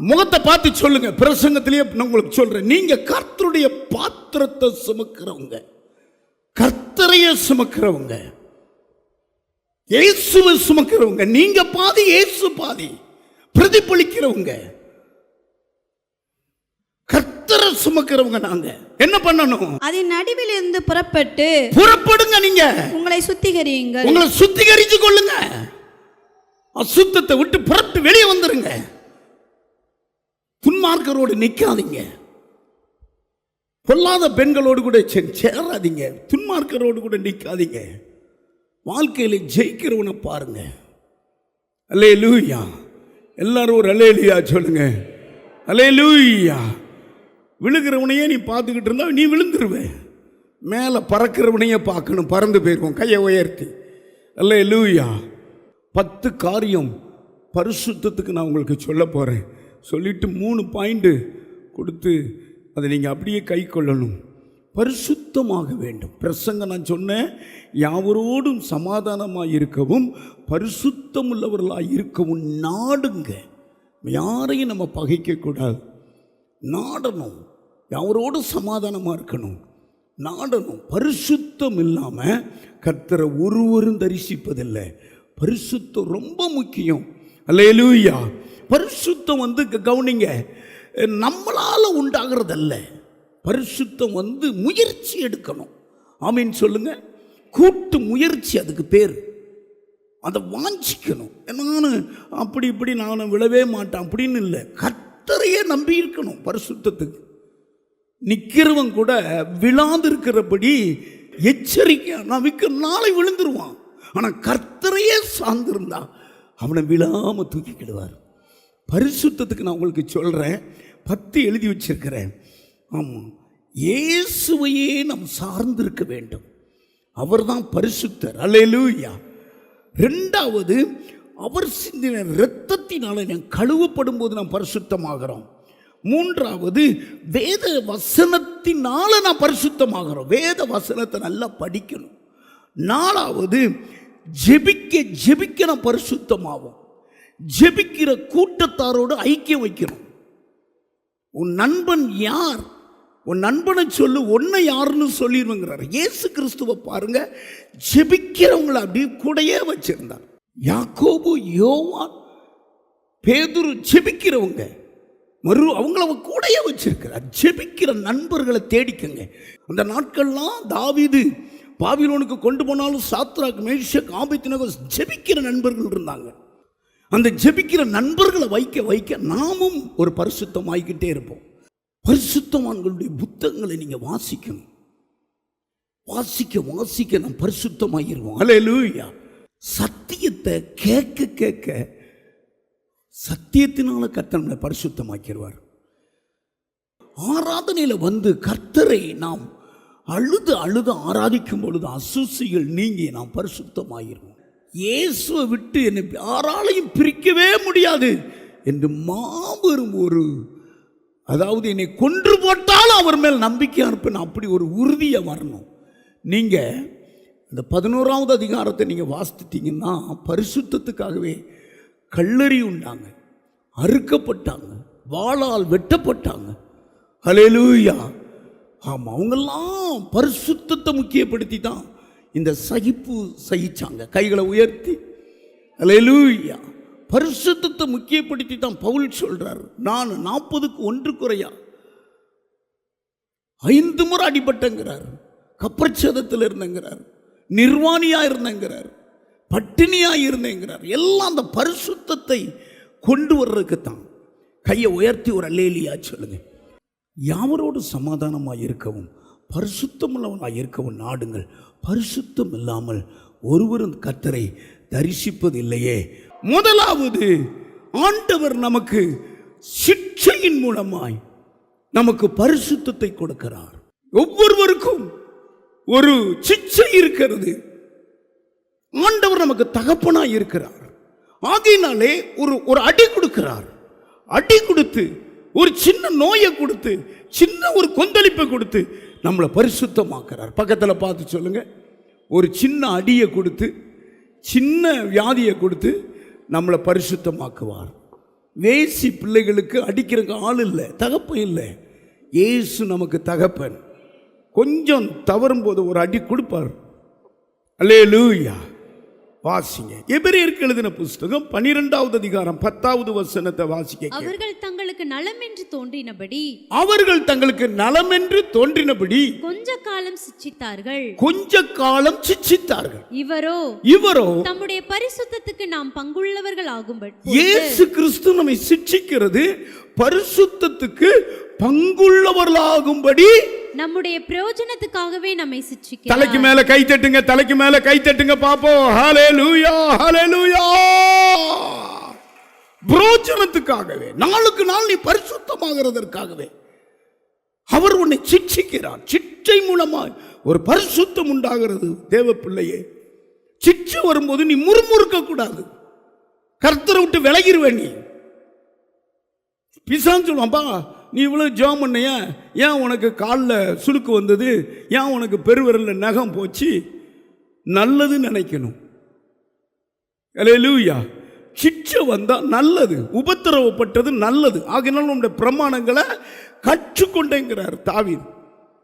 முகத்தை பார்த்து சொல்லுங்க. பிரசங்கத்திலேயே உங்களுக்கு சொல்றேன், நீங்க கர்த்தருடைய பாத்திரத்தை சுமக்கிறவங்க, கர்த்தரையே சுமக்கிறவங்க, இயேசுவை சுமக்கிறவங்க. நீங்க பாதி, இயேசு பாதி. பிரதிபலிக்கிறவங்க, கர்த்தரை சுமக்கிறவங்க. நாங்க என்ன பண்ணணும்? அதன் நடுவில் இருந்து புறப்படுங்க. நீங்க உங்களை சுத்திகரிச்சு கொள்ளுங்க. அசுத்தத்தை விட்டு புறப்பட்டு வெளியே வந்துருங்க. துன்மார்க்கரோடு நிக்காதீங்க. பொல்லாத பெண்களோடு கூட சேராதீங்க. துன்மார்க்கரோடு கூட நிக்காதீங்க. வாழ்க்கையில ஜெயிக்கிறவனை பாருங்க. அல்லேலூயா. எல்லாரும் ஒரு அல்லேலூயா சொல்லுங்க. அல்லேலூயா. விழுகிறவனையே நீ பார்த்துக்கிட்டு இருந்தா நீ விழுந்துருவே. மேலே பறக்கிறவனையே பார்க்கணும், பறந்து போயிருவோம். கையை உயர்த்தி அல்லேலூயா. 10 காரியம் பரிசுத்தத்துக்கு நான் உங்களுக்கு சொல்ல போகிறேன். சொல்லிட்டு 3 பாயிண்ட் கொடுத்து அதை நீங்கள் அப்படியே கை கொள்ளணும். பரிசுத்தமாக வேண்டும். பிரசங்க நான் சொன்னேன், யாவரோடும் சமாதானமாக இருக்கவும் பரிசுத்தம் உள்ளவர்களாக இருக்கவும் நாடுங்க. யாரையும் நம்ம பகைக்கக்கூடாது, நாடணும். யாரோடும் சமாதானமாக இருக்கணும், நாடணும். பரிசுத்தம் இல்லாமல் கர்த்தரை ஒருவரும் தரிசிப்பதில்லை. பரிசுத்தம் ரொம்ப முக்கியம். அல்லேலூயா. பரிசுத்தம் கவனிங்க, நம்மளால் உண்டாகிறதல்ல. பரிசுத்தம் முயற்சி எடுக்கணும். ஆமீன் சொல்லுங்க. கூட்டு முயற்சி அதுக்கு பேர். அதை வாஞ்சிக்கணும். நான் அப்படி இப்படி நான் விழவே மாட்டேன் அப்படின்னு இல்லை. கர்த்தரையே நம்பி இருக்கணும். பரிசுத்தத்துக்கு நிற்கிறவன் கூட விழாது இருக்கிறபடி எச்சரிக்கை. நான் நாளை விழுந்துருவான். ஆனால் கர்த்தரையே சார்ந்திருந்தா அவனை விழாம தூக்கிக்கிடுவார். பரிசுத்தத்துக்கு நான் உங்களுக்கு சொல்றேன், 10 எழுதி வச்சிருக்கிறேன். ஆமாம், இயேசுவையே நாம் சார்ந்திருக்க வேண்டும். அவர்தான் பரிசுத்தர். அல்லேலூயா. 2வது, அவர் சிந்தின இரத்தத்தினால நாம் கழுவப்படும் போது நாம் பரிசுத்தமாகிறோம். 3வது, வேத வசனத்தினால நாம் பரிசுத்தமாகிறோம். வேத வசனத்தை நல்லா படிக்கணும். 4வது, ஜெபிக்க நாம் பரிசுத்தமாகும். ஜெபிக்கிற கூட்டத்தாரோடு ஐக்கியம் வைக்கணும். உன் நண்பன் யார், உன் நண்பனை சொல்லு, உன்னை யாருன்னு சொல்லிடுவேங்கிறார். இயேசு கிறிஸ்துவை பாருங்க, ஜெபிக்கிறவங்களை அப்படி கூடயே வச்சிருந்தார். யாக்கோபு, யோவான், பேதுரு ஜெபிக்கிறவங்க, அவங்கள கூடயே வச்சிருக்கிறார். ஜெபிக்கிற நண்பர்களை தேடிக்கங்க. அந்த நாட்கள்லாம் தாவீது பாபிலோனுக்கு கொண்டு போனாலும் சாத்ராக், மேஷக், ஆபேத்நேகோ ஜெபிக்கிற நண்பர்கள் இருந்தாங்க. அந்த ஜெபிக்கிற நண்பர்களை வைக்க வைக்க நாமும் ஒரு பரிசுத்தமாகிக்கிட்டே இருப்போம். பரிசுத்தவான்களுடைய புத்தகங்களை நீங்க வாசிக்கணும். வாசிக்க வாசிக்க நாம் பரிசுத்தமாகிருவோம். அல்லேலூயா. சத்தியத்தை கேட்க கேட்க சத்தியத்தினால கர்த்தர் நம்மை பரிசுத்தமாக்கிடுவார். ஆராதனையில வந்து கர்த்தரை நாம் அழுது அழுது ஆராதிக்கும் பொழுது அசூசிகள் நீங்கி நாம் பரிசுத்தமாகிருவோம். இயேசுவை விட்டு என்னை யாராலையும் பிரிக்கவே முடியாது என்று மாபெரும் ஒரு, அதாவது என்னை கொன்று போட்டாலும் அவர் மேல் நம்பிக்கை இருப்பேன், அப்படி ஒரு உறுதியை வரணும். நீங்கள் இந்த 11வது அதிகாரத்தை நீங்கள் வாசித்தீங்கன்னா பரிசுத்தத்துக்காகவே கல்லறி உண்டாங்க, அறுக்கப்பட்டாங்க, வாளால் வெட்டப்பட்டாங்க. அல்லேலூயா. ஆமாம், அவங்கெல்லாம் பரிசுத்தத்தை முக்கியப்படுத்தி தான் இந்த சகிப்பு சகிச்சாங்க. கைகளை உயர்த்தி அல்லேலூயா. பரிசுத்தத்தை முக்கியப்படுத்தி தான் பவுல் சொல்றார், நான் 40க்கு 1 குறையா 5 முறை அடிபட்டங்கிறார், கப்பற்சேதத்தில் இருந்தங்கிறார், நிர்வாணியா இருந்தங்கிறார், பட்டினியா இருந்தேங்கிறார். எல்லாம் அந்த பரிசுத்தத்தை கொண்டு வர்றதுக்குத்தான். கையை உயர்த்தி ஒரு அல்லேலியா சொல்லுங்க. யாவரோடு சமாதானமாக இருக்கவும் பரிசுத்தமுள்ளவனாக இருக்கவும் நாடுங்கள். பரிசுத்தம் இல்லாமல் ஒருவரும் கர்த்தரை தரிசிப்பதில்லையே. முதலாவது, ஆண்டவர் நமக்கு சிட்சையின் மூலமாய் நமக்கு பரிசுத்தத்தை கொடுக்கிறார். ஒவ்வொருவருக்கும் ஒரு சிட்சை இருக்கிறது. ஆண்டவர் நமக்கு தகப்பனாய் இருக்கிறார். ஆகையினாலே ஒரு அடி கொடுக்கிறார். அடி கொடுத்து, ஒரு சின்ன நோயை கொடுத்து, சின்ன ஒரு கொந்தளிப்பை கொடுத்து நம்மளை பரிசுத்தமாக்குறார். பக்கத்தில் பார்த்து சொல்லுங்க, ஒரு சின்ன அடியை கொடுத்து, சின்ன வியாதியை கொடுத்து நம்மளை பரிசுத்தமாக்குவார். வேசி பிள்ளைகளுக்கு அடிக்கிறதுக்கு ஆள் இல்லை, தகப்பன் இல்லை. இயேசு நமக்கு தகப்பன். கொஞ்சம் தவறும் போது ஒரு அடி கொடுப்பார். அல்லேலூயா. வாசிங்க. எபிரேயருக்கு எழுதின புஸ்தகம் 12வது அதிகாரம் 10வது வசனத்தை வாசிக்க. அவர்கள் தங்களுக்கு நலம் என்று தோன்றினபடி கொஞ்ச காலம் சிட்சித்தார்கள். இவரோ தம்முடைய பரிசுத்தத்துக்கு நாம் பங்குள்ளவர்கள் ஆகும்படி. இயேசு கிறிஸ்து நம்மை சிட்சிக்கிறது பரிசுத்தத்துக்கு பங்குள்ளவர்களாகும்படி, நம்முடைய பிரயோஜனத்துக்காகவே நம்மை சிட்சிக்கிறார். தலைக்கு மேல கை தட்டுங்க, தலைக்கு மேல கை தட்டுங்க பாப்போம். ஹல்லேலூயா, ஹல்லேலூயா. பிரயோஜனத்துக்காகவே, நாளுக்கு நாள் நீ பரிசுத்தமாகிறதற்காகவே அவர் உன்னை சிட்சிக்கிறார். சிட்சை மூலமாய் ஒரு பரிசுத்தம் உண்டாகிறது. தேவ பிள்ளையே, சிட்சை வரும்போது நீ முறுமுறுக்க கூடாது. கர்த்தரை விட்டு விலகிருவே. நீ பிசாசு சொல்லுவான்பா, நீ இவ்வளவு ஜெபம் பண்ணைய, ஏன் உனக்கு காலில் சுளுக்கு வந்தது, ஏன் உனக்கு பெருவிரலில் நகம் போச்சு, நல்லதுன்னு நினைக்கணும். அல்லேலூயா. சிட்சை வந்தா நல்லது, உபத்திரவப்பட்டது நல்லது. ஆகினாலும் நம்முடைய பிரமாணங்களை கற்றுக்கொண்டேங்கிறார் தாவீது.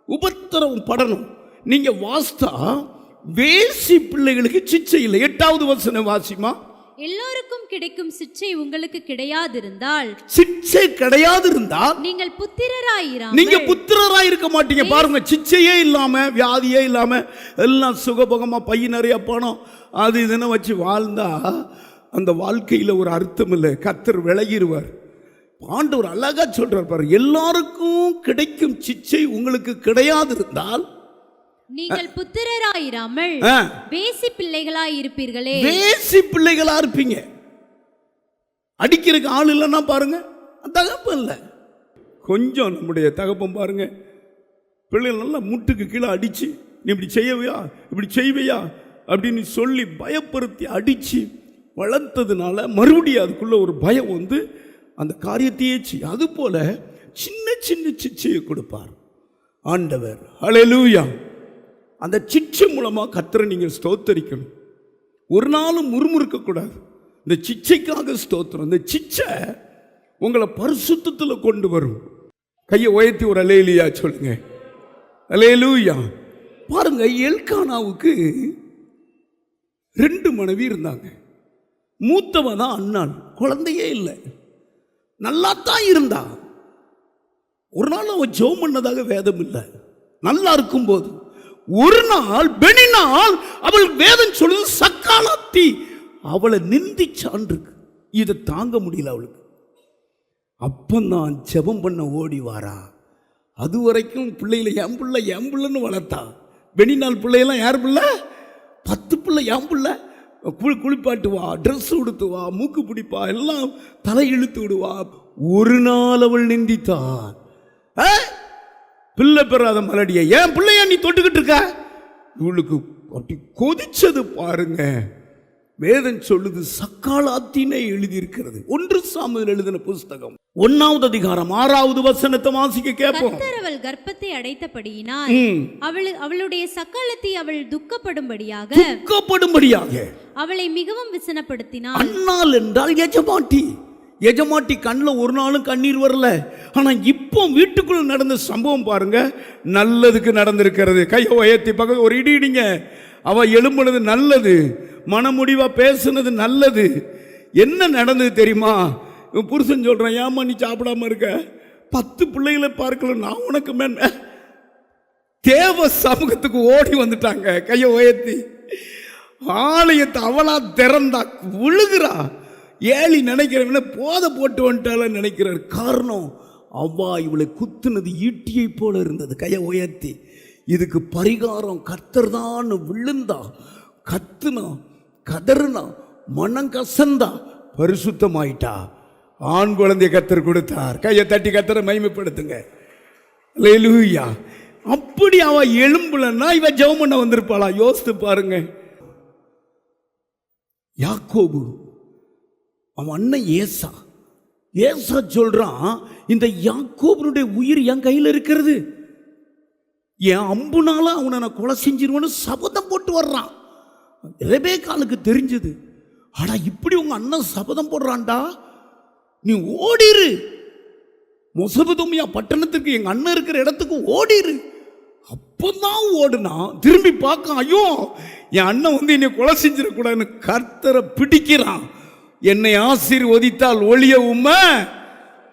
உபத்திரவம் படணும். நீங்க வாஸ்தா வேசி பிள்ளைகளுக்கு சிட்சை இல்லை. 8வது வசனம் வாசிமா. எல்லோருக்கும் கிடைக்கும் சிட்சை உங்களுக்கு கிடையாதிருந்தால், நீங்கள் புத்திரராய் இருக்க மாட்டீங்க. பாருங்க, சிட்சையே இல்லாம, வியாதியே இல்லாம, எல்லாம் சுகபோகமா, பைய நிறைய பணம், அது இதுன்னு வச்சு வாழ்ந்தா அந்த வாழ்க்கையில ஒரு அர்த்தம் இல்லை. கர்த்தர் விலகிடுவார். ஆண்டவர் அழகா சொல்றார் பாரு, எல்லாருக்கும் கிடைக்கும் சிட்சை உங்களுக்கு கிடையாதிருந்தால் நீங்கள் புத்திரராயிராமல் வேசி பிள்ளைகளாய் இருப்பீர்களே. வேசி பிள்ளைகளா இருப்பீங்க. அடிக்கிறதுக்கு ஆள் இல்லைன்னா பாருங்க, தகப்பன் இல்லை. கொஞ்சம் நம்முடைய தகப்பன் பாருங்க, பிள்ளைகள் நல்லா முட்டுக்கு கீழே அடிச்சு, நீ இப்படி செய்யவையா, இப்படி செய்வையா அப்படின்னு சொல்லி பயப்படுத்தி அடித்து வளர்த்ததுனால மறுபடியும் அதுக்குள்ள ஒரு பயம் வந்து அந்த காரியத்தையே செய்யும். அதுபோல சின்ன சின்ன சிச்சையை கொடுப்பார் ஆண்டவர். ஹல்லேலூயா. அந்த சிச்சை மூலமாக கர்த்தரை நீங்கள் ஸ்தோத்தரிக்கணும். ஒரு நாளும் முறுமுறுக்கக்கூடாது. இந்த சிச்சைக்காக ஸ்தோத்திரம். இந்த சிச்சை உங்களை பரிசுத்தத்தில் கொண்டு வரும். கையை உயர்த்தி ஒரு அல்லேலூயா சொல்லுங்க. அல்லேலூயா. பாருங்க, எல்கானாவுக்கு 2 மனைவி இருந்தாங்க. மூத்தவன் தான் அன்னாள், குழந்தையே இல்லை, நல்லா தான் இருந்தா. ஒரு நாள் அவன் ஜெபம் பண்ணதாக வேதம் இல்லை. நல்லா இருக்கும்போது ஒரு நாள் பெனினாள், அவள் வேதம் சொல்லுது சக்காலத்தி அவளை நிந்திச்சான். இதை தாங்க முடியல அவளுக்கு. அப்பந்தான் ஜெபம் பண்ண ஓடி வாரா. அது வரைக்கும் பிள்ளைகளை என் பிள்ளைன்னு வளர்த்தா. பெனினாள் பிள்ளையெல்லாம் யார் பிள்ளை? 10 பிள்ளை என் பிள்ளை. குளிப்பாட்டுவா, ட்ரெஸ் உடுத்துவா, மூக்கு பிடிப்பா, எல்லாம் தலை இழுத்து விடுவா. ஒரு நாள் அவள் நிந்தித்தார். பிள்ளை பெறாத மலடிய என் பிள்ளையா நீ தொட்டுக்கிட்டு இருக்க? இவளுக்கு அப்படி கொதிச்சது பாருங்க. வேதம் சொல்லுது சக்காலாத்தினை எழுதியிருக்கிறது. 1 சாமுவேல் எழுதின புஸ்தகம் 1ஆவது அதிகாரம் 6வது வசனத்தை வாசிக்க கேட்போம். கர்த்தர் அவள் கர்ப்பத்தை அடைத்தபடியினால் அவளுடைய சக்காலத்தை அவள் துக்கப்படும்படியாக அவளை மிகவும் விசனப்படுத்தினாள். அன்னாள் என்றால் எஜமாட்டி. எஜமாட்டி கண்ணில் ஒரு நாளும் கண்ணீர் வரல. ஆனால் இப்போ வீட்டுக்குள்ள நடந்த சம்பவம் பாருங்க, நல்லதுக்கு நடந்திருக்கிறது. கையை உயர்த்தி பக்கம் ஒரு இடி இடிங்க. அவ எழும்புனது நல்லது, மனமுடிவா பேசுனது நல்லது. என்ன நடந்தது தெரியுமா? புருஷன் சொல்றான், ஏமா நீ சாப்பிடாம இருக்க? 10 பிள்ளைகளை பார்க்கல, நான் உனக்கு மேல. தேவ சமூகத்துக்கு ஓடி வந்துட்டாங்க. கையை உயர்த்தி ஆலயத்தை அவளா திறந்தா விழுகிறா. ஏழி நினைக்கிறவன போத போட்டு வந்துட்டால நினைக்கிறார். காரணம், அவ்வா இவளை குத்துனது ஈட்டியை போல இருந்தது. கையை உயர்த்தி இதுக்கு பரிகாரம் கர்த்தர் தான். விழுந்தா, கத்துனா, கதறுனா, மனம் கசந்தா, பரிசுத்தமாயிட்டா. ஆண் குழந்தைய கர்த்தர் கொடுத்தார். கையை தட்டி கர்த்தரை மகிமைப்படுத்துங்க. அல்லேலூயா. அப்படி அவ எழும்புலன்னா இவ ஜெபம் பண்ண வந்திருப்பாளா? யோசித்து பாருங்க. யாக்கோபு அவன் அண்ணன் ஏசா சொல்றான், இந்த யாக்கோபனுடைய உயிர் என் கையில் இருக்கிறது, என் அம்புனால அவனை நான் கொலை செஞ்சிருவேன்னு சபதம் போட்டு வர்றான். ரெபேக்காளுக்கு தெரிஞ்சது. ஆனா இப்படி உங்க அண்ணன் சபதம் போடுறான்டா, நீ ஓடிரு, மொசபதோமியா பட்டணத்துக்கு எங்க அண்ணன் இருக்கிற இடத்துக்கு ஓடிரு. அப்பதான் ஓடுனா திரும்பி பார்க்க, ஐயோ என் அண்ணன் வந்து என்னை கொலை செஞ்சிடக்கூடாதுன்னு கர்த்தரை பிடிக்கிறான். என்னை ஆசீர்வதித்தால் ஒளிய உண்மை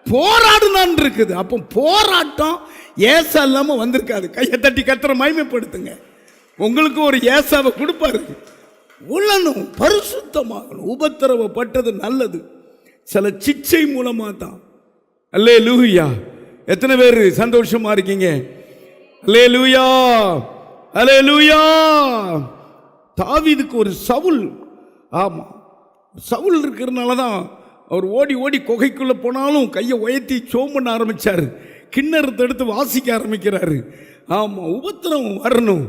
போராடுனான் இருக்குது. அப்போ போராட்டம் ஏசா இல்லாம வந்திருக்காது. கையை தட்டி கர்த்தரை மகிமைப்படுத்துங்க. உங்களுக்கு ஒரு ஏசாவை கொடுப்பாரு. உள்ளனும் பரிசுத்தமாகணும். உபத்திரவப்பட்டது நல்லது. சில சிச்சை மூலமா தான். அல்லேலூயா. எத்தனை பேர் சந்தோஷமா இருக்கீங்க? அல்லேலூயா, அல்லேலூயா. தாவீதுக்கு ஒரு சவுல், ஆமா சவுல் இருக்கிறதுனால தான் அவர் ஓடி ஓடி குகைக்குள்ளே போனாலும் கையை உயர்த்தி சோம் பண்ண ஆரம்பித்தார். கிண்ணறத்தை எடுத்து வாசிக்க ஆரம்பிக்கிறாரு. ஆமாம், உபத்திரவம் வரணும்.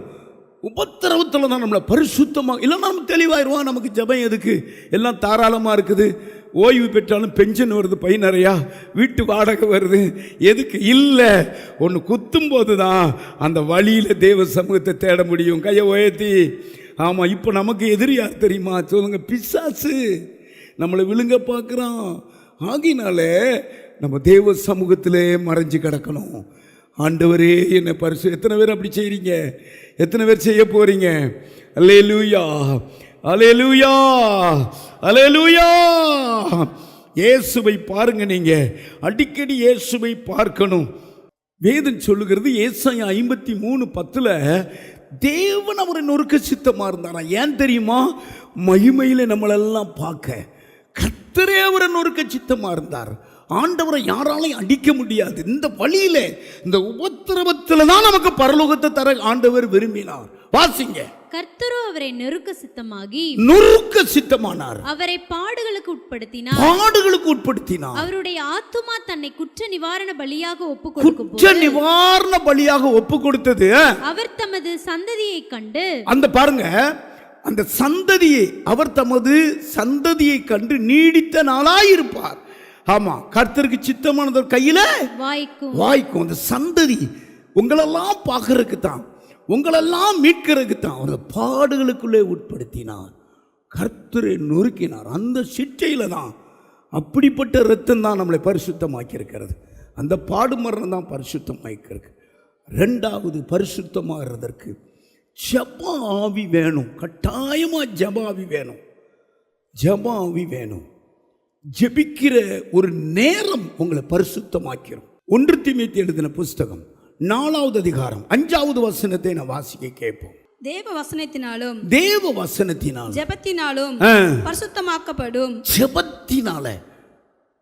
உபத்திரவத்தில் தான் நம்மளை பரிசுத்தமாக, இல்லைன்னா நம்ம தெளிவாயிருவோம். நமக்கு ஜெபம் எதுக்கு? எல்லாம் தாராளமாக இருக்குது. ஓய்வு பெற்றாலும் பென்ஷன் வருது, பை நிறையா, வீட்டு வாடகை வருது. எதுக்கு? இல்லை, ஒன்று குத்தும் போது தான் அந்த வழியில் தேவ சமூகத்தை தேட முடியும். கையை உயர்த்தி. ஆமாம், இப்போ நமக்கு எதிரி யார் தெரியுமா? சொல்லுங்க, பிசாசு நம்மளை விழுங்க பார்க்குறான். ஆகினாலே நம்ம தேவ சமூகத்திலே மறைஞ்சு கிடக்கணும். ஆண்டவரே என்னை பரிசு. எத்தனை பேர் அப்படி செய்கிறீங்க? எத்தனை பேர் செய்ய போகிறீங்க? அல்லேலூயா, அல்லேலூயா, அல்லேலூயா. இயேசுவை பாருங்க. நீங்கள் அடிக்கடி இயேசுவை பார்க்கணும். வேதம் சொல்லுகிறது, ஏசாயா 53:10 தேவன் அவரை நொறுக்க சித்தமாக இருந்தாரா. ஏன் தெரியுமா? மகிமையில் நம்மளெல்லாம் பார்க்க கர்த்தரே அவரை நொறுக்க சித்தமாக இருந்தார். ஆண்டவரை யாராலையும் அடிக்க முடியாது. இந்த வழியில, இந்த உபத்திரவத்தில் தான் நமக்கு பரலோகத்தை தர ஆண்டவர் விரும்பினார். வாசிங்க. கர்த்தரோ அவரை நெருக்க சித்தமானார். அவரை பாடுகளுக்கு உட்படுத்தினார். அவருடைய ஆத்துமா தன்னை குற்ற நிவாரண பலியாக ஒப்பு கொடுத்தது. அவர் தமது சந்ததியை கண்டு, அந்த பாருங்க, அந்த சந்ததியை, அவர் தமது சந்ததியை கண்டு நீடித்த நாளாயிருப்பார். ஆமா, கர்த்தருக்கு சித்தமானது கையில வாய்க்கும். அந்த சந்ததி உங்களெல்லாம் பார்க்கறதுக்கு தான், உங்களெல்லாம் மீட்கிறதுக்கு தான் அவர் பாடுகளுக்குள்ளே உட்படுத்தினார். கர்த்தரை நொறுக்கினார். அந்த சிற்றையில தான், அப்படிப்பட்ட ரத்தம் தான் நம்மளை பரிசுத்தமாக்கி இருக்கிறது. அந்த பாடு மரணம் தான் பரிசுத்தமாக்கிறது. ரெண்டாவது, பரிசுத்தமாகிறதற்கு ஜப ஆவி வேணும். கட்டாயமா ஜப ஆவி வேணும். ஜப ஆவி வேணும். ஜெபிக்கிற ஒரு நேரம் உங்களை பரிசுத்தமாக்கிறோம். 1 தீமோத்தேயு எழுதின புஸ்தகம் 4வது அதிகாரம் 5வது வசனத்தை நான் வாசிக்க கேட்போம். தேவ வசனத்தினாலும் ஜெபத்தினாலும் பரிசுத்தமாக்கப்படும்.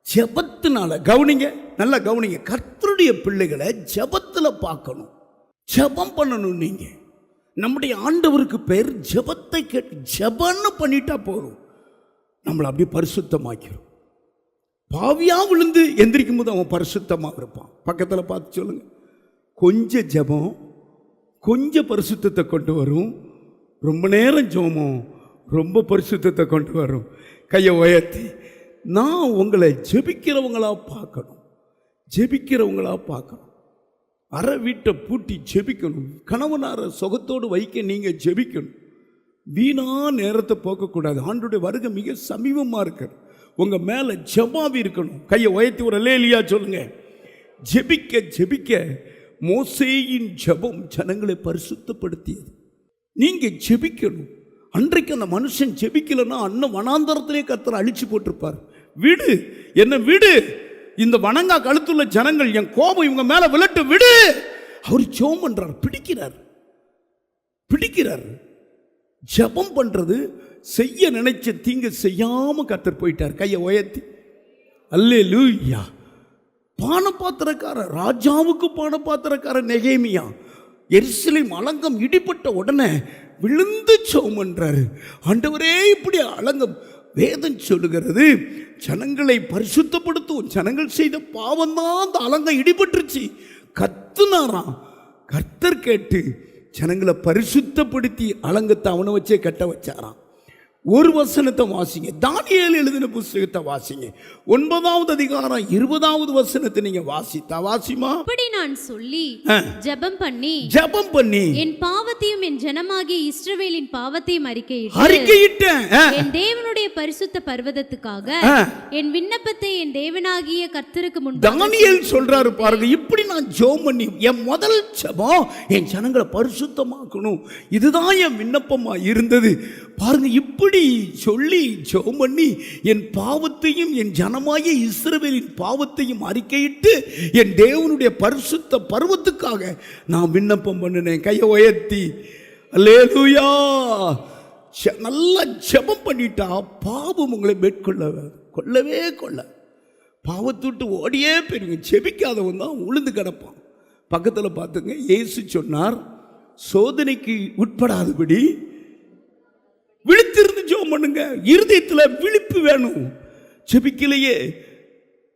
ஜெபத்தினால கவனிங்க, நல்லா கவனிங்க. கர்த்தருடைய பிள்ளைகளை ஜெபத்துல பார்க்கணும், ஜெபம் பண்ணணும். நீங்க நம்முடைய ஆண்டவருக்கு பேர் ஜெபத்தை கேட்டு ஜெபன்னு பண்ணிட்டா போதும், நம்மளை அப்படியே பரிசுத்தமாக்கிறோம். பாவியா விழுந்து எந்திரிக்கும் போது அவன் பரிசுத்தமாக இருப்பான். பக்கத்தில் பார்த்து சொல்லுங்க, கொஞ்சம் ஜெபம் கொஞ்சம் பரிசுத்தத்தை கொண்டு வரும், ரொம்ப நேரம் ஜெபம் ரொம்ப பரிசுத்தத்தை கொண்டு வரும். கையை உயர்த்தி, நான் உங்களை ஜெபிக்கிறவங்களா பார்க்கணும். அரை வீட்டை பூட்டி ஜெபிக்கணும். கணவனார சுகத்தோடு வைக்க நீங்கள் ஜெபிக்கணும். வீணா நேரத்தை போக்கக்கூடாது. ஆண்டோடைய வருகை மிக சமீபமாக இருக்கிறது. உங்கள் மேலே ஜெபாவி இருக்கணும். கையை உயர்த்தி ஒரு அல்லேலூயா சொல்லுங்க. ஜெபிக்க ஜெபிக்க மோசேயின் ஜெபம் ஜனங்களை பரிசுத்தப்படுத்தியது. நீங்கள் ஜெபிக்கணும். அன்றைக்கு அந்த மனுஷன் ஜெபிக்கலைன்னா அண்ணன் வனாந்தரத்திலே கர்த்தரை அழிச்சு போட்டிருப்பார். விடு, என்ன விடு, இந்த வணங்கா கழுத்துள்ள ஜனங்கள் என் கோபம் இவங்க மேலே விளட்டு, விடு. அவர் ஜெபம் பண்றார், பிடிக்கிறார். ஜெபம் பண்றது, செய்ய நினைச்ச தீங்க செய்யாம கர்த்தர் போயிட்டார். கையை உயர்த்தி அல்லேலூயா. பானபாத்திரக்காரர், ராஜாவுக்கு பானபாத்திரக்காரர் நெகேமியா, எருசலேம் அலங்கம் இடிபட்ட உடனே விழுந்து ஜெபம் பண்றாரு. ஆண்டவரே, இப்படி அலங்கம், வேதம் சொல்லுகிறது ஜனங்களை பரிசுத்தப்படுத்தும். ஜனங்கள் செய்த பாவம் தான் அந்த அலங்கம் இடிபட்டுருச்சு. கத்துனாராம். கர்த்தர் கேட்டு ஜனங்களை பரிசுத்தப்படுத்தி அலங்கத்தை அவனை வச்சே கட்ட வச்சாராம். ஒரு வசனத்தை வாசிங்க, தானியேல் எழுதின புத்தகத்தை வாசிங்க. 9வது அதிகாரம் 20வது வசனத்தை நீங்க வாசிமா. அப்படி நான் சொல்லி ஜெபம் பண்ணி என் பாவத்தையும் என் ஜனமாகிய இஸ்ரவேலின் பாவத்தையும் அறிக்கையிட்டேன். என் தேவனுடைய பரிசுத்த பர்வதத்துக்காக என் விண்ணப்பத்தை என் தேவனாகிய கர்த்தருக்கு முன்பாக. தானியேல் சொல்றாரு பாருங்க, இப்படி நான் ஜெபம் பண்ணி, என் முதல் ஜெபம் என் ஜனங்களை பரிசுத்தமாக்கணும், இதுதான் என் விண்ணப்பமா இருந்தது. பாருங்க, இப்படி சொல்லி ஜெபம் பண்ணி என் பாவத்தையும் என் ஜனமாகிய இஸ்ரவேலின் பாவத்தையும் அறிக்கையிட்டு என் தேவனுடைய பரிசுத்த பர்வத்துக்காக நான் விண்ணப்பம் பண்ணினேன். கையை உயர்த்தி அல்லேலூயா. நல்லா ஜெபம் பண்ணிட்டா பாவம் உங்களை கொள்ளவே பாவத்தை விட்டு ஓடியே போயிருங்க. ஜெபிக்காதவன் தான் உளுந்து கிடப்பான். பக்கத்தில் பார்த்துங்க, இயேசு சொன்னார், சோதனைக்கு உட்படாதபடி விழித்திருந்து ஜெபம் பண்ணுங்க. இருதயத்தில் விழிப்பு வேணும்.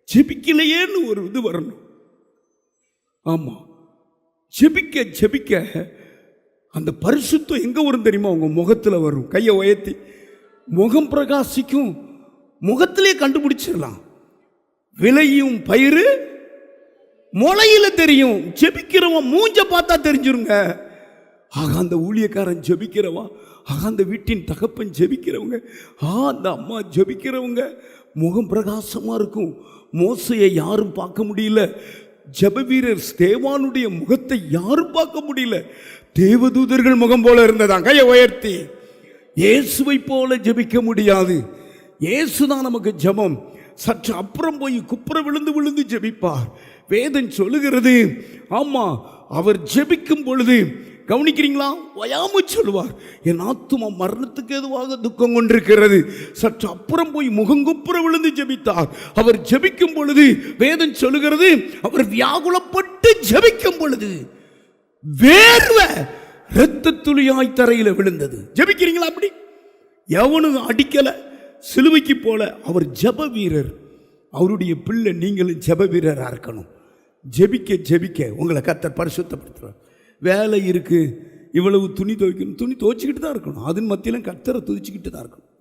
ஜெபிக்கலையேன்னு ஒரு இது வரணும். ஆமா, ஜெபிக்க அந்த பரிசுத்தம் எங்க வரும் தெரியுமா? உங்க முகத்தில் வரும். கையை உயர்த்தி, முகம் பிரகாசிக்கும். முகத்திலே கண்டுபிடிச்சிடலாம். விளையும் பயிறு முளையில தெரியும். ஜெபிக்கிறவன் மூஞ்ச பார்த்தா தெரிஞ்சிருங்க. ஆக அந்த ஊழியக்காரன் ஜெபிக்கிறவா, ஆக அந்த வீட்டின் தகப்பன் ஜெபிக்கிறவங்க, அந்த அம்மா ஜெபிக்கிறவங்க, முகம் பிரகாசமா இருக்கும். மோசையை யாரும் பார்க்க முடியல. ஜெப வீரர் ஸ்தேவானுடைய முகத்தை யாரும் பார்க்க முடியல. தேவதூதர்கள் முகம் போல இருந்ததா. கையை உயர்த்தி, இயேசுவை போல ஜெபிக்க முடியாது. இயேசுதான் நமக்கு ஜெபம். சற்று அப்புறம் போய் குப்புற விழுந்து ஜெபிப்பார். வேதம் சொல்லுகிறது, ஆமா, அவர் ஜெபிக்கும் பொழுது கவனிக்கிறீங்களா, வயாம சொல்லுவார், என் ஆத்துமா மரணத்துக்கு எதுவாக துக்கம் கொண்டிருக்கிறது. சற்று அப்புறம் போய் முகங்குப்புற விழுந்து ஜெபித்தார். அவர் ஜெபிக்கும் பொழுது வேதம் சொல்லுகிறது, அவர் வியாகுலப்பட்டு ஜெபிக்கும் பொழுது வேர்வை இரத்த துளியாய் தரையில விழுந்தது. ஜெபிக்கிறீங்களா? அப்படி எவனும் அடிக்கல, சிலுவைக்கு போல. அவர் ஜெப வீரர். அவருடைய பிள்ளை நீங்களும் ஜெப வீரராக இருக்கணும். ஜெபிக்க ஜெபிக்க உங்களை கர்த்தர் பரிசுத்தப்படுத்துறார். வேலை இருக்கு, இவ்வளவு துணி துவைக்கணும், துணி துவைச்சிக்கிட்டு தான் இருக்கணும். அதன் மத்தியிலும் கர்த்தரை துதிச்சுக்கிட்டு தான் இருக்கணும்.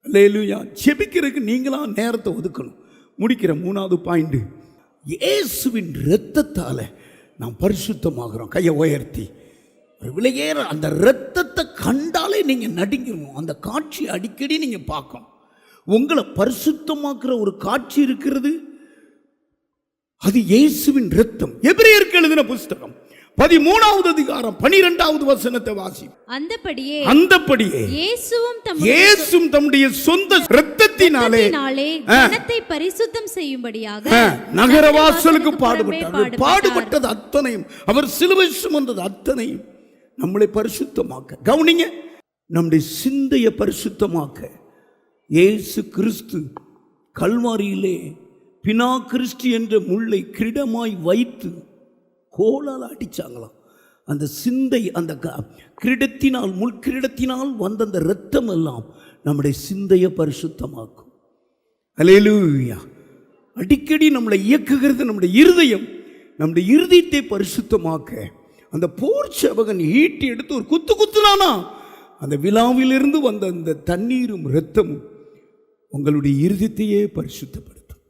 அல்லேலூயா. ஜெபிக்கிறதுக்கு நீங்களா நேரத்தை ஒதுக்கணும். முடிக்கிற 3வது பாயிண்ட், இயேசுவின் இரத்தத்தால் நாம் பரிசுத்தமாகிறோம். கையை உயர்த்தி ஒரு விலையேற அந்த இரத்தத்தை கண்டாலே நீங்கள் நடுங்கிடணும். அந்த காட்சி அடிக்கடி நீங்கள் பார்க்கணும். உங்களை பரிசுத்தமாக்குற ஒரு காட்சி இருக்கிறது, அது இயேசுவின் இரத்தம். எபிரேயருக்கு எழுதின புஸ்தகம் 13வது அதிகாரம் 12வது வசனத்தை வாசி. அந்தப்படியே இயேசுவும் தம்முடைய சொந்த இரத்தத்தினாலே ஜனத்தை பரிசுத்தம் செய்யும்படியாக நகரவாசலுக்கு பாடுபட்டது அத்தனையும், அவர் சிலுவை சுமந்தது அத்தனையும் நம்மளை பரிசுத்தமாக்க. கவனிங்க, நம்முடைய சிந்தையை பரிசுத்தமாக்க இயேசு கிறிஸ்து கல்வாரியிலே பினா கிறிஸ்து என்ற முள்ளை கிரீடமாய் வைத்து கோலால் அடிச்சாங்களாம். அந்த சிந்தை, அந்த கிரீடத்தினால், முள்கிரீடத்தினால் வந்த அந்த இரத்தம் எல்லாம் நம்முடைய சிந்தையை பரிசுத்தமாக்கும். அல்லேலூயா. அடிக்கடி நம்மளை இயக்குகிறது நம்முடைய இருதயம். நம்முடைய இருதயத்தை பரிசுத்தமாக்க அந்த போர் சேவகன் ஈட்டி எடுத்து ஒரு குத்து குத்துனானா, அந்த விழாவிலிருந்து வந்த அந்த தண்ணீரும் இரத்தமும் உங்களுடைய இருதயத்தையே பரிசுத்தப்படுத்தும்.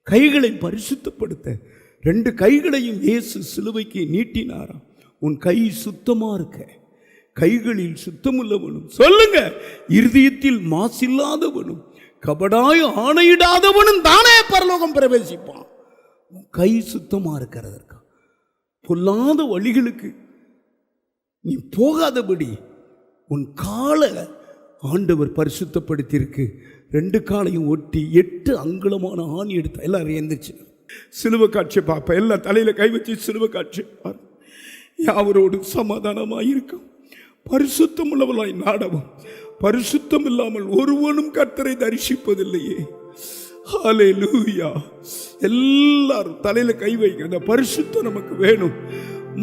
கைகளை பரிசுத்தப்படுத்த 2 கைகளையும் இயேசு சிலுவைக்கு நீட்டினாராம். உன் கை சுத்தமா இருக்க, கைகளில் சுத்தமுள்ளவனும், சொல்லுங்க, இருதயத்தில் மாசில்லாதவனும் கபடாய் ஆணையிடாதவனும் தானே பரலோகம் பிரவேசிப்பான். உன் கை சுத்தமா இருக்கிறதற்கா, பொல்லாத வழிகளுக்கு நீ போகாதபடி உன் காலை ஆண்டவர் பரிசுத்தப்படுத்தியிருக்கு. 2 காலையும் ஒட்டி 8 அங்குலமான ஆணி எடுத்த. எல்லாரும் எழுந்துச்சு சிலுவை காட்சி பார்ப்பேன். எல்லாம் தலையில கை வச்சு சிலுவை காட்சி பார்ப்பேன். யாவரோடு சமாதானமாக இருக்கும், பரிசுத்தம் உள்ளவளாய் நாடவும். பரிசுத்தம் இல்லாமல் ஒருவனும் கர்த்தரை தரிசிப்பதில்லையே. ஹல்லேலூயா. எல்லாரும் தலையில கை வைக்க. அந்த பரிசுத்தம் நமக்கு வேணும்.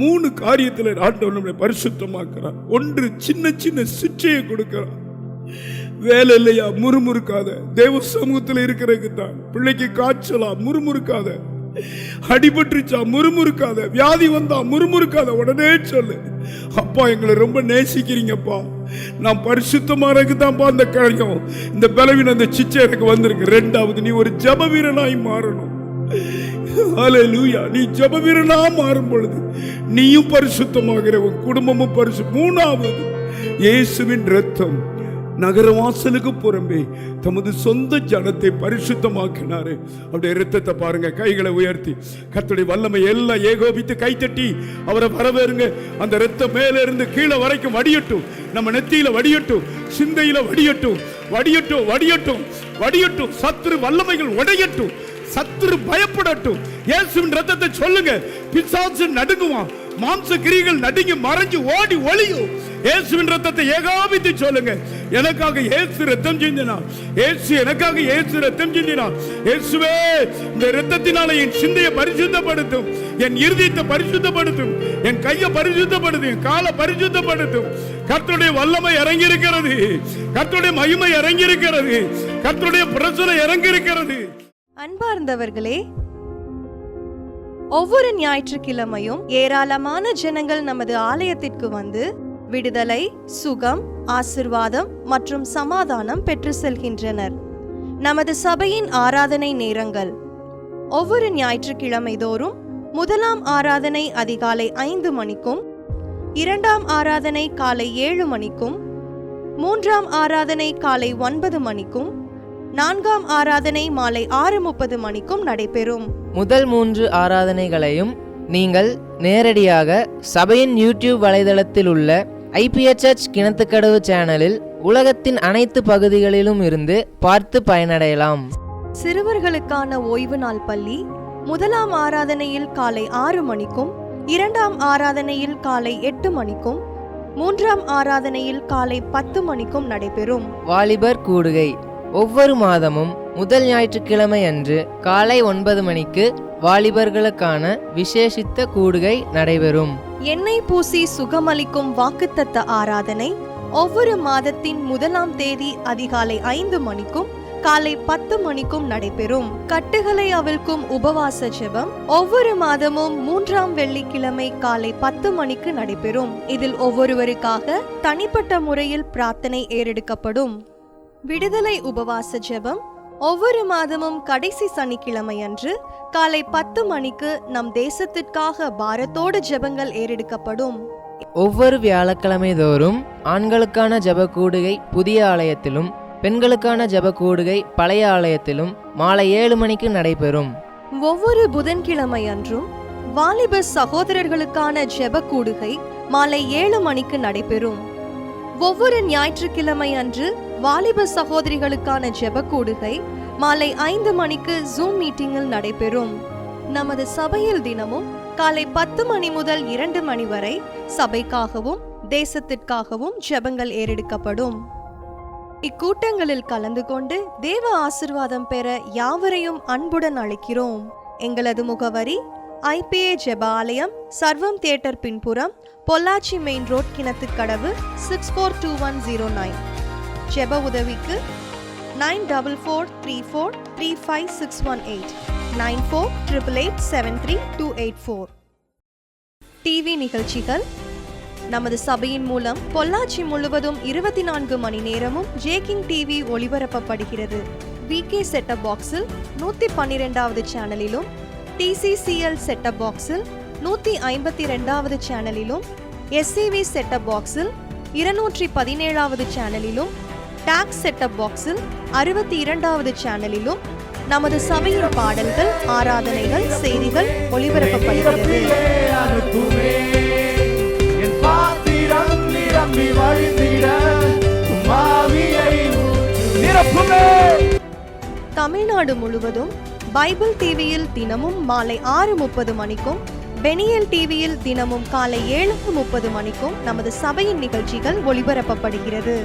3 காரியத்தில் ஆண்டவர் நம்மை பரிசுத்தமாக்குறார். 1, சின்ன சின்ன சிச்சையை கொடுக்கிறார். வேலை இல்லையா, முறுமுறுக்காத. தேவ சமூகத்தில் இருக்கிறதுக்கு தான். பிள்ளைக்கு காய்ச்சலா, முறுமுறுக்காத. அடிபட்டுச்சா, முறுமுறுக்காத. வியாதி வந்தா முறுமுறுக்காத. உடனே சொல்லு, அப்பா எங்களை ரொம்ப நேசிக்கிறீங்கப்பா, நான் பரிசுத்தமானதுக்கு தான்ப்பா அந்த காரியம், இந்த பலவீனம், அந்த சிச்சை எனக்கு வந்திருக்கு. 2வது, நீ ஒரு ஜெப வீரனாய் மாறணும். ஹல்லேலூயா. நீ ஜெப வீரனா மாறும் பொழுது நீயும் பரிசுத்தமாகிற, உன் குடும்பமும் பரிசு. 3வது, இயேசுவின் இரத்தம் நகரவாசலுக்கு புறம்பே தமது சொந்த ஜனத்தை பரிசுத்தமாக்கினாரு. அப்படியே இரத்தத்தை பாருங்க. கைகளை உயர்த்தி கர்த்தருடைய வல்லமை எல்லாம் ஏகோபித்து கைத்தட்டி அவரை வரவேறுங்க. அந்த இரத்தம் மேல இருந்து கீழே வரைக்கும் வடியட்டும். நம்ம நெத்தியில வடியட்டும், சிந்தையில வடியட்டும், வடியட்டும், வடியட்டும், வடியட்டும். சத்துரு வல்லமைகள் உடையட்டும், சத்துரு பயப்படட்டும். இயேசுவின் இரத்தத்தை சொல்லுங்க. பிசாசு நடுங்குவான், மாம்ச கிரிகள் நடுங்கி மறைஞ்சு ஓடி ஒளியும். இயேசுவின் இரத்தத்தை ஏகாபித்து சொல்லுங்க. எனக்காக இயேசு இரத்தம் சிந்தினார், இயேசு எனக்காக இயேசு இரத்தம் சிந்தினார். இயேசுவே, இந்த இரத்தத்தினால என் சிந்தையை பரிசுத்தப்படுத்தும், என் இருதயத்தை பரிசுத்தப்படுத்தும், என் கையை பரிசுத்தப்படுத்தும், என் காலை பரிசுத்தப்படுத்தும். கர்த்தருடைய வல்லமை இறங்கி இருக்கிறது, கர்த்தருடைய மகிமை இறங்கி இருக்கிறது, கர்த்தருடைய பிரசன்னம் இறங்கி இருக்கிறது. அன்பார்ந்தவர்களே, ஒவ்வொரு ஞாயிற்றுக்கிழமையும் ஏராளமான ஜனங்கள் நமது ஆலயத்திற்கு வந்து விடுதலை, சுகம், ஆசிர்வாதம் மற்றும் சமாதானம் பெற்று செல்கின்றனர். நமது சபையின் ஆராதனை நேரங்கள்: ஒவ்வொரு ஞாயிற்றுக்கிழமை தோறும் 1ஆம் ஆராதனை அதிகாலை 5 மணிக்கும், 2ஆம் ஆராதனை காலை 7 மணிக்கும், 3ஆம் ஆராதனை காலை 9 மணிக்கும், 4ஆம் ஆராதனை மாலை 6:30 மணிக்கும் நடைபெறும். முதல் 3 ஆராதனைகளையும் நீங்கள் நேரடியாக சபையின் யூடியூப் வலைதளத்தில் உள்ள IPHH கிணத்துக்கடவு சேனலில் உலகத்தின் அனைத்து பகுதிகளிலும் இருந்து பார்த்து பயனடையலாம். சிறுவர்களுக்கான ஓய்வு நாள் பள்ளி 1ஆம் ஆராதனையில் காலை 6 மணிக்கும், 2ஆம் ஆராதனையில் காலை 8 மணிக்கும், 3ஆம் ஆராதனையில் காலை 10 மணிக்கும் நடைபெறும். வாலிபர் கூடுகை ஒவ்வொரு மாதமும் முதல் ஞாயிற்றுக்கிழமை அன்று காலை 9 மணிக்கு வாலிபர்களுக்கான விசேஷித்த கூடுகை நடைபெறும். எண்ணெய் பூசி சுகமளிக்கும் வாக்குத்தத்த ஆராதனை ஒவ்வொரு மாதத்தின் 1ஆம் தேதி அதிகாலை 5 மணிக்கும் காலை 10 மணிக்கும் நடைபெறும். கட்டுகளை அவிழ்க்கும் உபவாச ஜெபம் ஒவ்வொரு மாதமும் 3ஆம் வெள்ளிக்கிழமை காலை 10 மணிக்கு நடைபெறும். இதில் ஒவ்வொருவருக்காக தனிப்பட்ட முறையில் பிரார்த்தனை ஏறெடுக்கப்படும். விடுதலை உபவாச ஜெபம் ஒவ்வொரு மாதமும் கடைசி சனிக்கிழமை அன்று காலை 10 மணிக்கு நம் தேசத்திற்காக பாரத்தோடு ஜெபங்கள் ஏறெடுக்கப்படும். ஒவ்வொரு வியாழக்கிழமை தோறும் ஆண்களுக்கான ஜெப கூடுகை புதிய ஆலயத்திலும் பெண்களுக்கான ஜெப கூடுகை பழைய ஆலயத்திலும் மாலை 7 மணிக்கு நடைபெறும். ஒவ்வொரு புதன்கிழமை அன்றும் வாலிப சகோதரர்களுக்கான ஜெப கூடுகை மாலை 7 மணிக்கு நடைபெறும். ஒவ்வொரு ஞாயிற்றுக்கிழமை அன்று வாலிப சகோதரிகளுக்கான ஜெப கூடுகை மாலை 5 மணிக்கு ஜூம் மீட்டிங்கில் நடைபெறும். நமது சபையில் தினமும் காலை 10 மணி முதல் 2 மணி வரை சபைக்காகவும் தேசத்திற்காகவும் ஜெபங்கள் ஏறெடுக்கப்படும். இக்கூட்டங்களில் கலந்து கொண்டு தேவ ஆசிர்வாதம் பெற யாவரையும் அன்புடன் அழைக்கிறோம். எங்களது முகவரி IPA ஜெப ஆலயம், சர்வம் தியேட்டர் பின்புறம், பொள்ளாச்சி மெயின் ரோட், கிணத்துக்கடவு 642109. ஜெப உதவிக்கு 9443435618 9488873284. டிவி நிகழ்ச்சிகள் நமது சபையின் மூலம் பொள்ளாச்சி முழுவதும் 24 மணி நேரமும் ஜேகிங் டிவி ஒளிபரப்பப்படுகிறது. VK செட்டப் பாக்ஸில் 112வது சேனலிலும், TCCL செட்டப் பாக்ஸில் 152வது சேனலிலும், SCV செட்டப் பாக்ஸில் 217வது சேனலிலும், டாக்ஸ் செட்டப் பாக்ஸில் 62வது சேனலிலும் நமது சபையின் பாடல்கள், ஆராதனைகள், செய்திகள் ஒளிபரப்பப்படுகிறது. தமிழ்நாடு முழுவதும் பைபிள் டிவியில் தினமும் மாலை 6:30 மணிக்கும், பெனியல் டிவியில் தினமும் காலை 7:30 மணிக்கும் நமது சபையின் நிகழ்ச்சிகள் ஒளிபரப்பப்படுகிறது.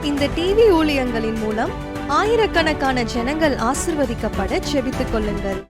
இந்த டிவி ஊழியங்களின் மூலம் ஆயிரக்கணக்கான ஜனங்கள் ஆசிர்வதிக்கப்பட ஜெபித்துக் கொள்ளுங்கள்.